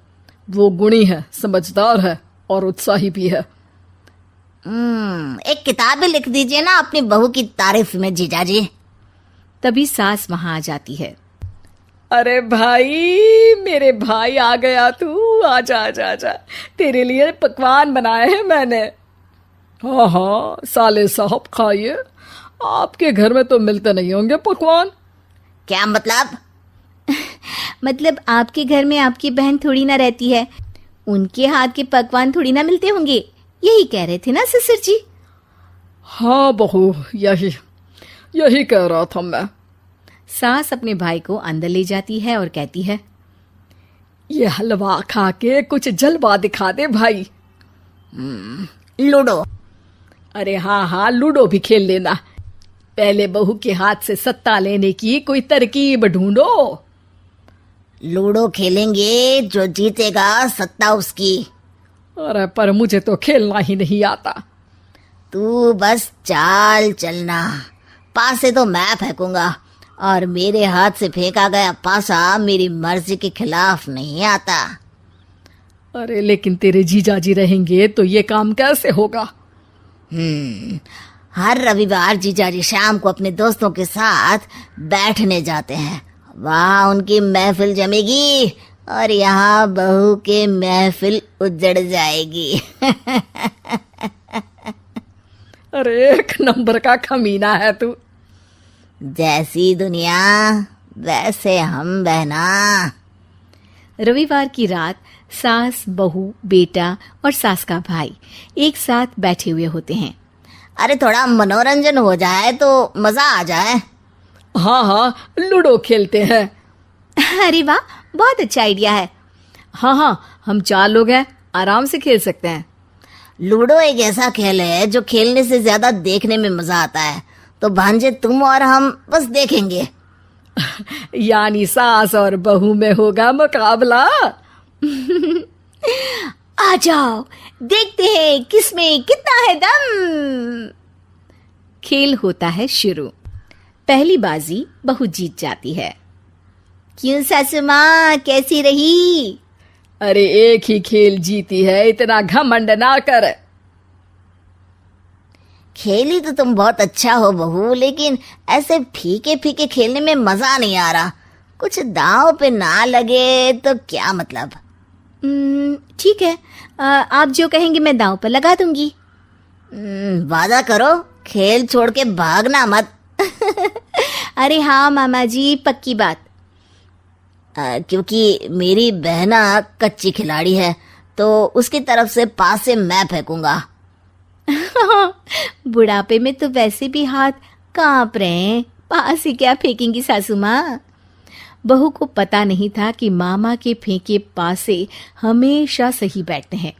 वो गुणी है, समझदार है और उत्साही भी है। एक किताब भी लिख दीजिए ना अपनी बहू की तारीफ में जीजाजी। तभी सास वहां आ जाती है। अरे भाई, मेरे भाई आ गया तू, आजा आजा आजा, तेरे लिए पकवान बनाए हैं मैंने। हाँ हाँ साले साहब, खाइए, आपके घर में तो मिलते नहीं होंगे पकवान। क्या मतलब? मतलब आपके घर में आपकी बहन थोड़ी ना रहती है, उनके हाथ के पकवान थोड़ी ना मिलते होंगे, यही कह रहे थे ना ससुर जी? हाँ बहू, यही यही कह रहा था मैं। सास अपने भाई को अंदर ले जाती है और कहती है, ये हलवा खा के कुछ जलवा दिखा दे भाई। लूडो। अरे हाँ हाँ, लूडो भी खेल लेना। पहले बहू के हाथ से सत्ता लेने की कोई तरकीब ढूंढो। लूडो खेलेंगे, जो जीतेगा सत्ता उसकी। अरे पर मुझे तो खेलना ही नहीं आता। तू बस चाल चलना, पासे तो मैं फेंकूंगा, और मेरे हाथ से फेंका गया पासा मेरी मर्जी के खिलाफ नहीं आता। अरे लेकिन तेरे जीजाजी रहेंगे तो ये काम कैसे होगा? हर रविवार जीजाजी शाम को अपने दोस्तों के साथ बैठने जाते हैं। वहाँ उनकी महफिल जमेगी और यहाँ बहू के महफिल उजड़ जाएगी। अरे एक नंबर का खमीना है तू। जैसी दुनिया वैसे हम बहना। रविवार की रात सास, बहू, बेटा और सास का भाई एक साथ बैठे हुए होते हैं। अरे थोड़ा मनोरंजन हो जाए तो मजा आ जाए। हाँ हाँ, लूडो खेलते हैं। अरे वाह, बहुत अच्छा आइडिया है। हाँ हाँ, हम 4 लोग हैं, आराम से खेल सकते हैं। लूडो एक ऐसा खेल है जो खेलने से ज्यादा देखने में मजा आता है। तो भांजे तुम और हम बस देखेंगे। यानी सास और बहू में होगा मुकाबला। आ जाओ, देखते हैं किसमें कितना है दम। खेल होता है शुरू। पहली बाजी बहू जीत जाती है। क्यों सासू माँ, कैसी रही? अरे एक ही खेल जीती है, इतना घमंड ना कर। खेली तो तुम बहुत अच्छा हो बहू, लेकिन ऐसे फीके फीके खेलने में मजा नहीं आ रहा। कुछ दांव पे ना लगे तो क्या मतलब। ठीक है, आप जो कहेंगे मैं दांव पर लगा दूंगी। वादा करो, खेल छोड़ के भागना मत। अरे हाँ मामा जी, पक्की बात। क्योंकि मेरी बहना कच्ची खिलाड़ी है, तो उसकी तरफ से पास से मैं फेंकूंगा। बुढ़ापे में तो वैसे भी हाथ कांप रहे हैं, पास ही क्या फेंकेंगी सासू माँ। बहू को पता नहीं था कि मामा के फेंके पासे हमेशा सही बैठते हैं।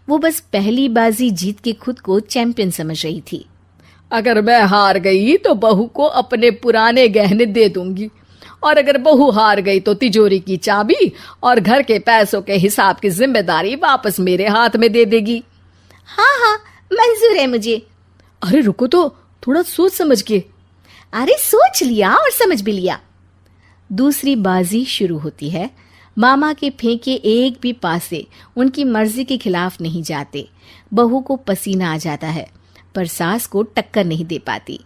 वो बस पहली बाजी जीत के खुद को चैंपियन समझ रही थी। अगर मैं हार गई तो बहू को अपने पुराने गहने दे दूंगी, और अगर बहू हार गई तो तिजोरी की चाबी और घर के पैसों के हिसाब की जिम्मेदारी वापस मेरे हाथ में दे देगी। हाँ हाँ, मंजूर है मुझे। अरे रुको तो, थोड़ा सोच समझ के। अरे सोच लिया और समझ भी लिया। दूसरी बाजी शुरू होती है। मामा के फेंके एक भी पासे उनकी मर्जी के खिलाफ नहीं जाते। बहू को पसीना आ जाता है, पर सास को टक्कर नहीं दे पाती।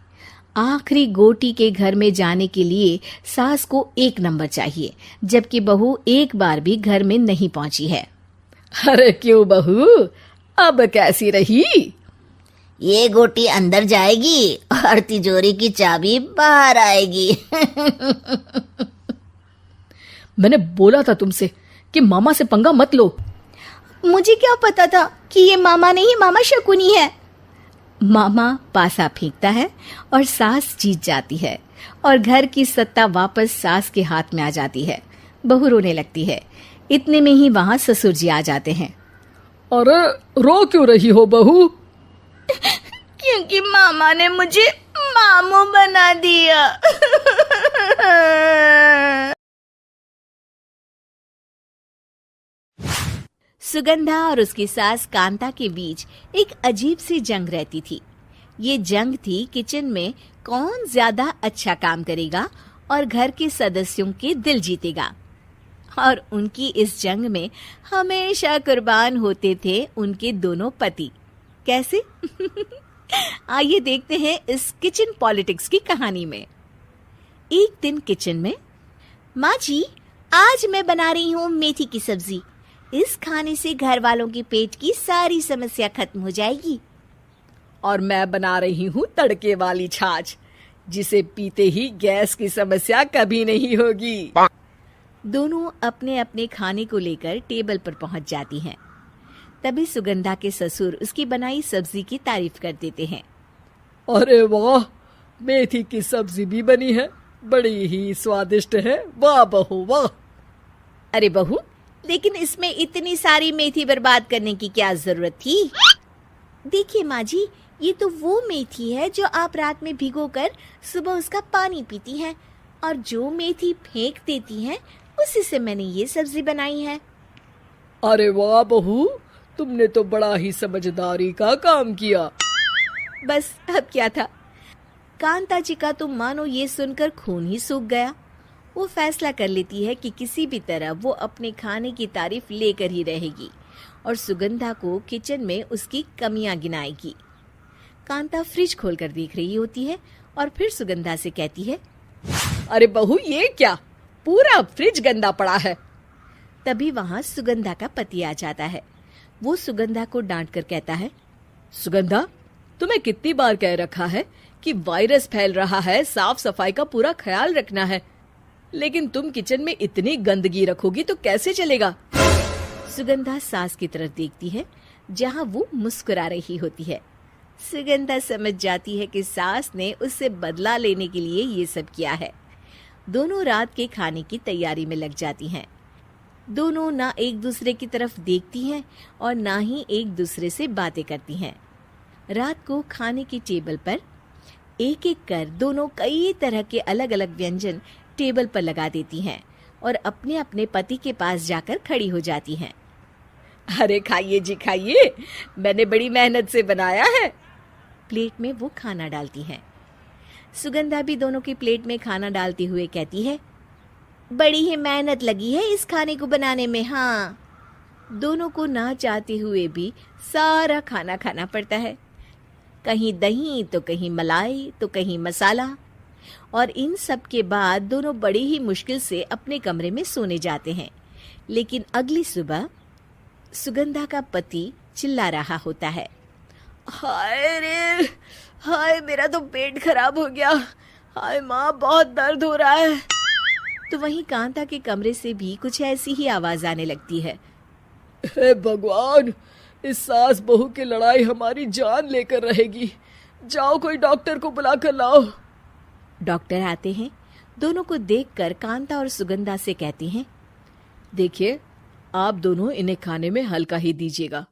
आखिरी गोटी के घर में जाने के लिए सास को 1 नंबर चाहिए, जबकि बहू एक बार भी घर में नहीं पहुंची है। अरे क्यों बहू, अब कैसी रही? ये गोटी अंदर जाएगी और तिजोरी की चाबी बाहर आएगी। मैंने बोला था तुमसे कि मामा से पंगा मत लो। मुझे क्या पता था कि ये मामा नहीं, मामा शकुनी है। मामा पासा फेंकता है और सास जीत जाती है, और घर की सत्ता वापस सास के हाथ में आ जाती है। बहू रोने लगती है। इतने में ही वहां ससुर जी आ जाते हैं। अरे रो क्यों रही हो बहू? क्योंकि मामा ने मुझे मामू बना दिया। सुगंधा और उसकी सास कांता के बीच एक अजीब सी जंग रहती थी। ये जंग थी किचन में कौन ज्यादा अच्छा काम करेगा और घर के सदस्यों के दिल जीतेगा। और उनकी इस जंग में हमेशा कुर्बान होते थे उनके दोनों पति। कैसे? आइए देखते हैं इस किचन पॉलिटिक्स की कहानी में। एक दिन किचन में, माँ जी आज मैं बना रही हूँ मेथी की सब्जी। इस खाने से घर वालों के पेट की सारी समस्या खत्म हो जाएगी। और मैं बना रही हूँ तड़के वाली छाछ, जिसे पीते ही गैस की समस्या कभी नहीं होगी। दोनों अपने अपने खाने को लेकर टेबल पर पहुंच जाती हैं। तभी सुगंधा के ससुर उसकी बनाई सब्जी की तारीफ कर देते हैं। अरे वाह, मेथी की सब्जी भी बनी है, बड़ी ही स्वादिष्ट है। वाह बहू वाह। अरे बहू, लेकिन इसमें इतनी सारी मेथी बर्बाद करने की क्या जरूरत थी? देखिए माँ जी, ये तो वो मेथी है जो आप रात में भिगोकर सुबह उसका पानी पीती हैं, और जो मेथी फेंक देती हैं उसी से मैंने ये सब्जी बनाई है। अरे वाह बहू, तुमने तो बड़ा ही समझदारी का काम किया। बस अब क्या था, कांता जी का तो मानो ये सुनकर खून ही सूख गया। वो फैसला कर लेती है कि किसी भी तरह वो अपने खाने की तारीफ लेकर ही रहेगी और सुगंधा को किचन में उसकी कमियां गिनाएगी। कांता फ्रिज खोलकर देख रही होती है और फिर सुगंधा से कहती है, अरे बहू, ये क्या, पूरा फ्रिज गंदा पड़ा है। तभी वहां सुगंधा का पति आ जाता है। वो सुगंधा को डांट कर कहता है, सुगंधा, तुम्हें कितनी बार कह रखा है कि वायरस फैल रहा है, साफ सफाई का पूरा ख्याल रखना है, लेकिन तुम किचन में इतनी गंदगी रखोगी तो कैसे चलेगा। सुगंधा सास की तरफ देखती है जहां वो मुस्कुरा रही होती है। सुगंधा समझ जाती है कि सास ने उससे बदला लेने के लिए ये सब किया है। दोनों रात के खाने की तैयारी में लग जाती हैं। दोनों ना एक दूसरे की तरफ देखती हैं और ना ही एक दूसरे से बातें करती हैं। रात को खाने की टेबल पर एक एक कर दोनों कई तरह के अलग अलग व्यंजन टेबल पर लगा देती हैं और अपने अपने पति के पास जाकर खड़ी हो जाती हैं। अरे खाइए जी खाइए, मैंने बड़ी मेहनत से बनाया है। प्लेट में वो खाना डालती हैं। सुगंधा भी दोनों की प्लेट में खाना डालते हुए कहती है, बड़ी ही मेहनत लगी है इस खाने को बनाने में। हाँ, दोनों को ना चाहते हुए भी सारा खाना खाना पड़ता है। कहीं दही तो कहीं मलाई तो कहीं मसाला, और इन सब के बाद दोनों बड़ी ही मुश्किल से अपने कमरे में सोने जाते हैं। लेकिन अगली सुबह सुगंधा का पति चिल्ला रहा होता है, हाय रे हाय, मेरा तो पेट खराब हो गया। हाय माँ, बहुत दर्द हो रहा है। तो वहीं कांता के कमरे से भी कुछ ऐसी ही आवाज आने लगती है। हे भगवान, इस सास बहू की लड़ाई हमारी जान लेकर रहेगी। जाओ कोई डॉक्टर को बुला कर लाओ। डॉक्टर आते हैं। दोनों को देखकर कांता और सुगंधा से कहती हैं, देखिए, आप दोनों इन्हें खाने में हल्का ही दीजिएगा।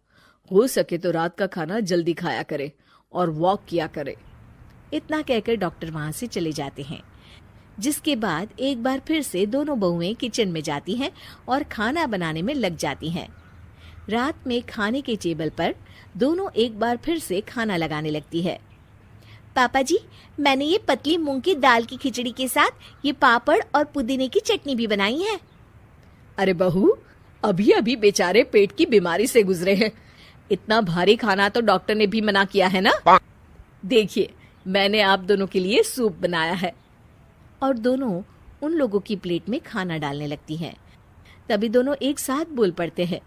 हो सके तो रात का खाना जल्दी खाया करे और वॉक किया करे। इतना कहकर डॉक्टर वहां से चले जाते हैं। जिसके बाद एक बार फिर से दोनों बहुएं किचन में जाती हैं और खाना बनाने में लग जाती हैं। रात में खाने के टेबल पर दोनों एक बार फिर से खाना लगाने लगती है। पापा जी, मैंने ये पतली मूंग की दाल की खिचड़ी के साथ ये पापड़ और पुदीने की चटनी भी बनाई है। अरे बहू, अभी अभी बेचारे पेट की बीमारी से गुजरे हैं। इतना भारी खाना तो डॉक्टर ने भी मना किया है ना। देखिए, मैंने आप दोनों के लिए सूप बनाया है। और दोनों उन लोगों की प्लेट में खाना डालने लगती हैं। तभी दोनों एक साथ बोल पड़ते हैं,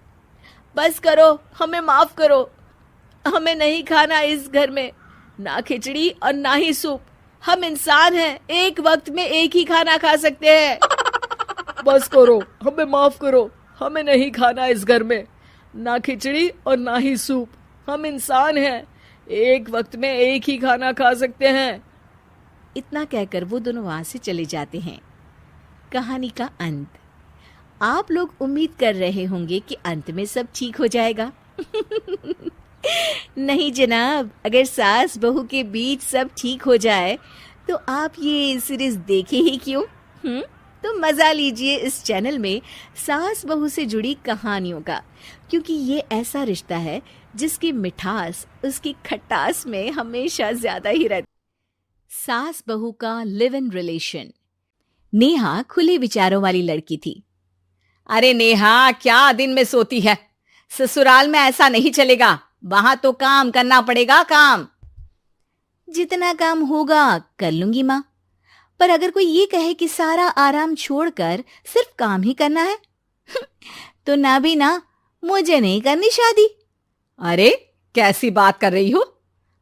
बस करो, हमें माफ करो। हमें नहीं खाना इस घर में, ना खिचड़ी और ना ही सूप। हम इंसान हैं, एक वक्त में एक ही खाना खा सकते हैं। बस करो, हमें माफ करो। हमें नहीं खाना इस घर में, ना खिचड़ी और ना ही सूप। हम इंसान हैं, एक वक्त में एक ही खाना खा सकते हैं। इतना कहकर वो दोनों वहां से चले जाते हैं। कहानी का अंत। आप लोग उम्मीद कर रहे होंगे कि अंत में सब ठीक हो जाएगा। नहीं जनाब, अगर सास बहू के बीच सब ठीक हो जाए तो आप ये सीरीज देखे ही क्यों? तो मजा लीजिए इस चैनल में सास बहू से जुड़ी कहानियों का, क्योंकि ये ऐसा रिश्ता है जिसकी मिठास उसकी खटास में हमेशा ज्यादा ही रहती। सास बहू का लिव इन रिलेशन। नेहा खुले विचारों वाली लड़की थी। अरे नेहा, क्या दिन में सोती है? ससुराल में ऐसा नहीं चलेगा, वहां तो काम करना पड़ेगा। काम जितना काम होगा कर लूंगी माँ, पर अगर कोई ये कहे कि सारा आराम छोड़कर सिर्फ काम ही करना है तो ना भी ना, मुझे नहीं करनी शादी। अरे कैसी बात कर रही हो?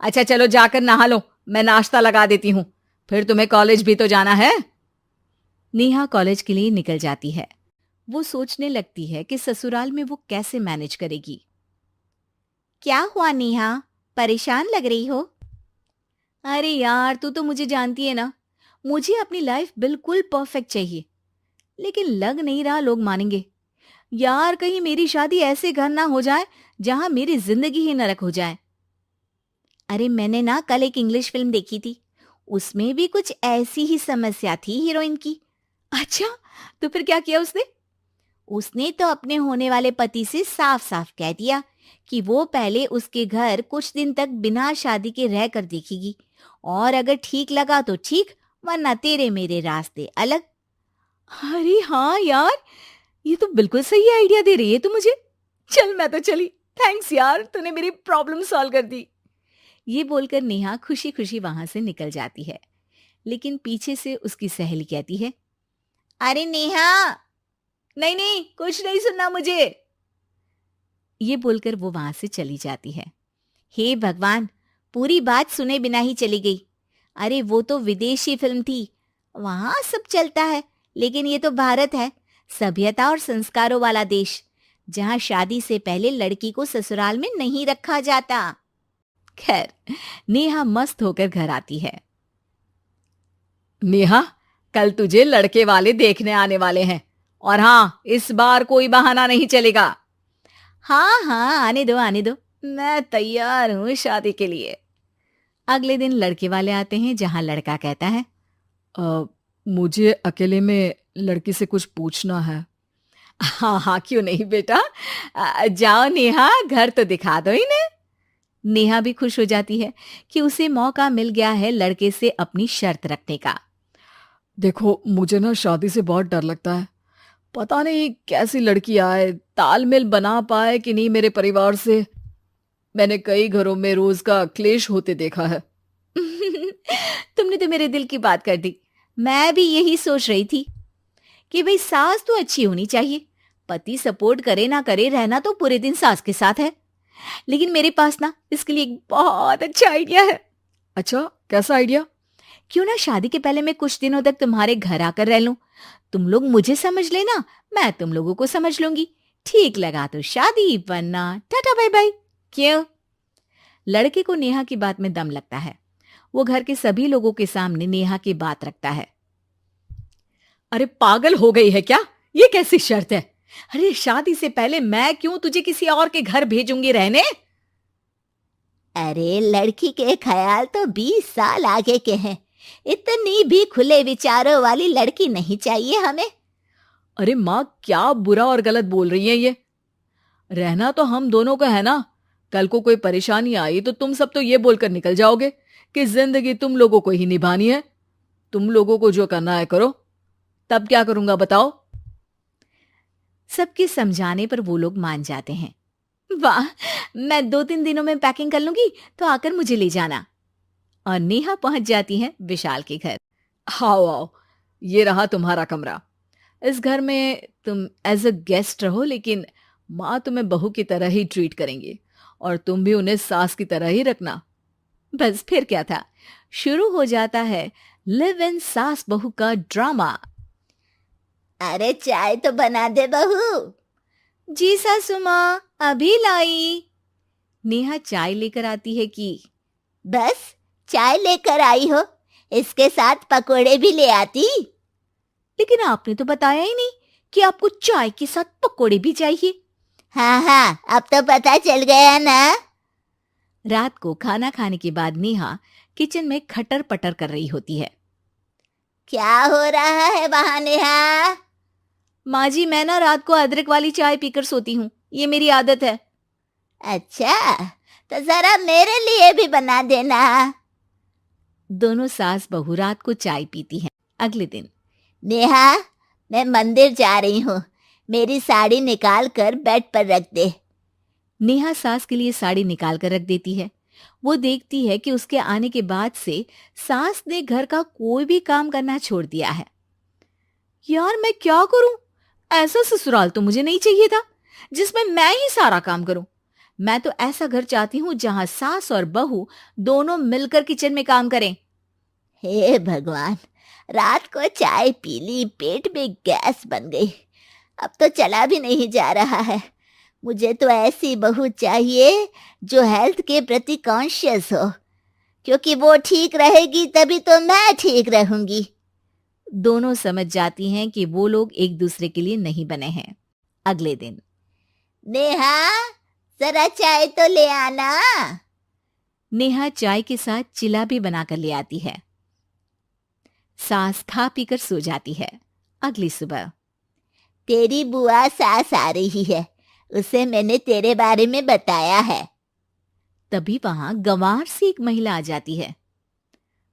अच्छा चलो जाकर नहा लो, मैं नाश्ता लगा देती हूँ, फिर तुम्हें कॉलेज भी तो जाना है। नेहा कॉलेज के लिए निकल जाती है। वो सोचने लगती है कि ससुराल में वो कैसे मैनेज करेगी। क्या हुआ नेहा, परेशान लग रही हो? अरे यार, तू तो मुझे जानती है ना, मुझे अपनी लाइफ बिल्कुल परफेक्ट चाहिए, लेकिन लग नहीं रहा लोग मानेंगे। यार, कहीं मेरी शादी ऐसे घर ना हो जाए जहां मेरी जिंदगी ही नरक हो जाए। अरे मैंने ना कल एक इंग्लिश फिल्म देखी थी, उसमें भी कुछ ऐसी ही समस्या थी हीरोइन की। अच्छा, तो फिर क्या किया उसने? उसने तो अपने होने वाले पति से साफ साफ कह दिया कि वो पहले उसके घर कुछ दिन तक बिना शादी के रह कर देखेगी, और अगर ठीक लगा तो ठीक, वरना तेरे मेरे रास्ते अलग। अरे हाँ यार, ये तो बिल्कुल सही आइडिया दे रही है तू मुझे। चल मैं तो चली। थैंक्स यार, तूने मेरी प्रॉब्लम सॉल्व कर दी। ये बोलकर नेहा खुशी खुशी वहां से निकल जाती है, लेकिन पीछे से उसकी सहेली कहती है, अरे नेहा, नहीं नहीं, कुछ नहीं सुनना मुझे। ये बोलकर वो वहां से चली जाती है। हे भगवान, पूरी बात सुने बिना ही चली गई। अरे वो तो विदेशी फिल्म थी, वहां सब चलता है, लेकिन ये तो भारत है, सभ्यता और संस्कारों वाला देश, जहां शादी से पहले लड़की को ससुराल में नहीं रखा जाता। खैर, नेहा मस्त होकर घर आती है। नेहा, कल तुझे लड़के वाले देखने आने वाले हैं, और हाँ, इस बार कोई बहाना नहीं चलेगा। हाँ हाँ, आने दो आने दो, मैं तैयार हूं शादी के लिए। अगले दिन लड़के वाले आते हैं, जहां लड़का कहता है, मुझे अकेले में लड़की से कुछ पूछना है। हाँ हाँ, क्यों नहीं बेटा, जाओ नेहा, घर तो दिखा दो इन्हें। नेहा भी खुश हो जाती है कि उसे मौका मिल गया है लड़के से अपनी शर्त रखने का। देखो, मुझे ना शादी से बहुत डर लगता है। पता नहीं कैसी लड़की आए, तालमेल बना पाए कि नहीं मेरे परिवार से। मैंने कई घरों में रोज का क्लेश होते देखा है। तुमने तो मेरे दिल की बात कर दी। मैं भी यही सोच रही थी कि भाई सास तो अच्छी होनी चाहिए, पति सपोर्ट करे ना करे, रहना तो पूरे दिन सास के साथ है। लेकिन मेरे पास ना इसके लिए एक बहुत अच्छा आइडिया है। अच्छा, कैसा आइडिया? क्यों ना शादी के पहले मैं कुछ दिनों तक तुम्हारे घर आकर रह लूं, तुम लोग मुझे समझ लेना, मैं तुम लोगों को समझ लूंगी। ठीक लगा तो शादी, वरना टाटा बाय बाय। क्यों? लड़के को नेहा की बात में दम लगता है। वो घर के सभी लोगों के सामने नेहा की बात रखता है। अरे पागल हो गई है क्या? ये कैसी शर्त है? अरे शादी से पहले मैं क्यों तुझे किसी और के घर भेजूंगी रहने? अरे लड़की के ख्याल तो 20 साल आगे के हैं, इतनी भी खुले विचारों वाली लड़की नहीं चाहिए हमें। अरे माँ, क्या बुरा और गलत बोल रही है ये? रहना तो हम दोनों का है ना। कल को कोई परेशानी आई तो तुम सब तो ये बोलकर निकल जाओगे कि जिंदगी तुम लोगों को ही निभानी है। तुम लोगों को जो करना है करो। तब क्या करूंगा बताओ? सबके समझाने पर वो लोग मान जाते हैं। वाह, मैं 2-3 दिनों में पैकिंग कर लूंगी, तो आकर मुझे ले जाना। और नेहा पहुंच जाती है विशाल के घर। आओ आओ, ये रहा तुम्हारा कमरा। इस घर में तुम एज अ गेस्ट रहो, लेकिन माँ तुम्हें बहू की तरह ही ट्रीट करेंगी, और तुम भी उन्हें सास की तरह ही रखना। बस फिर क्या था, शुरू हो जाता है लिव इन सास बहू का ड्रामा। अरे चाय तो बना दे बहू। जी सासू माँ, अभी लाई। नेहा चाय लेकर आती है कि बस चाय लेकर आई हो, इसके साथ पकोड़े भी ले आती। लेकिन आपने तो बताया ही नहीं कि आपको चाय के साथ पकोड़े भी चाहिए। हाँ हाँ, अब तो पता चल गया ना। रात को खाना खाने के बाद नेहा किचन में खटर पटर कर रही होती है। क्या हो रहा है वहां नेहा? माँ जी, मैं ना रात को अदरक वाली चाय पीकर सोती हूँ, ये मेरी आदत है। अच्छा, तो जरा मेरे लिए भी बना देना। दोनों सास बहू रात को चाय पीती हैं। अगले दिन, नेहा, मैं मंदिर जा रही हूँ, मेरी साड़ी निकाल कर बेड पर रख दे। नेहा सास के लिए साड़ी निकाल कर रख देती है। वो देखती है कि उसके आने के बाद से सास ने घर का कोई भी काम करना छोड़ दिया है। यार, मैं क्या करूं? ऐसा ससुराल तो मुझे नहीं चाहिए था जिसमें मैं ही सारा काम करूं। मैं तो ऐसा घर चाहती हूं जहां सास और बहू दोनों मिलकर किचन में काम करें। हे भगवान, रात को चाय पी ली, पेट में गैस बन गई, अब तो चला भी नहीं जा रहा है। मुझे तो ऐसी बहू चाहिए जो हेल्थ के प्रति कॉन्शियस हो, क्योंकि वो ठीक रहेगी तभी तो मैं ठीक रहूंगी। दोनों समझ जाती हैं कि वो लोग एक दूसरे के लिए नहीं बने हैं। अगले दिन नेहा, जरा चाय तो ले आना। नेहा चाय के साथ चिला भी बनाकर ले आती है। सास खा पीकर सो जाती है। अगली सुबह तेरी बुआ सास आ रही है, उसे मैंने तेरे बारे में बताया है। तभी वहां गंवार से एक महिला आ जाती है।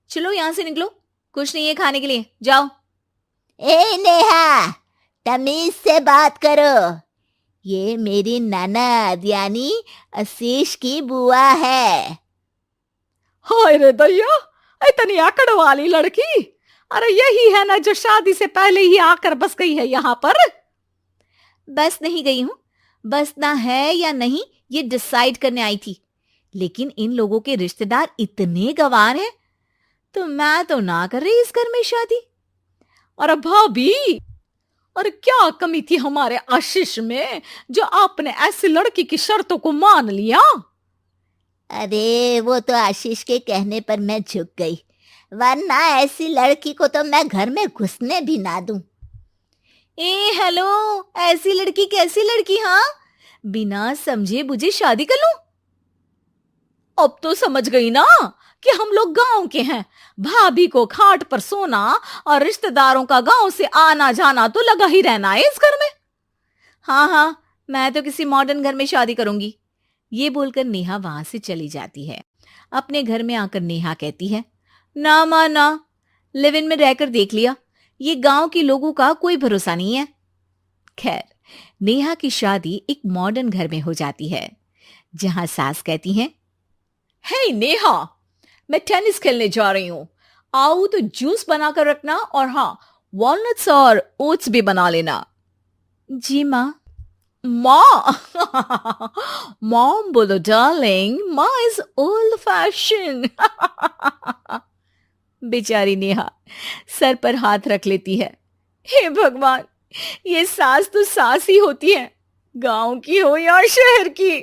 चलो यहां से निकलो, कुछ नहीं है खाने के लिए, जाओ। ए नेहा, तमीज से बात करो। ये मेरी ननद यानी आशीष की बुआ है। हाय रे दैया, इतनी आकड़ वाली लड़की। अरे यही है ना जो शादी से पहले ही आकर बस गई है यहाँ पर। बस नहीं गई हूं, बसना है या नहीं ये डिसाइड करने आई थी, लेकिन इन लोगों के रिश्तेदार इतने गंवार हैं तो मैं तो ना कर रही इस घर में शादी। अरे भाभी, अरे क्या कमी थी हमारे आशीष में जो आपने ऐसी लड़की की शर्तों को मान लिया। अरे वो तो आशीष के कहने पर मैं झुक गई, वरना ऐसी लड़की को तो मैं घर में घुसने भी ना दूं। ए हेलो, ऐसी लड़की कैसी लड़की? हाँ, बिना समझे बुझे शादी कर लूं? अब तो समझ गई ना कि हम लोग गांव के हैं। भाभी को खाट पर सोना और रिश्तेदारों का गांव से आना जाना तो लगा ही रहना है इस घर में। हाँ हाँ, मैं तो किसी मॉडर्न घर में शादी करूंगी। ये बोलकर नेहा वहां से चली जाती है। अपने घर में आकर नेहा कहती है, ना माँ ना, लिव इन में रहकर देख लिया, ये गांव के लोगों का कोई भरोसा नहीं है। खैर, नेहा की शादी एक मॉडर्न घर में हो जाती है, जहां सास कहती हैं, हे नेहा, मैं टेनिस खेलने जा रही हूं, आओ तो जूस बनाकर रखना, और हाँ, वॉलनट्स और ओट्स भी बना लेना। जी माँ। माँ मॉम बोलो डार्लिंग, माँ इज ओल्ड फैशन। बेचारी नेहा सर पर हाथ रख लेती है। हे भगवान, ये सास तो सास ही होती है, गांव की हो या शहर की।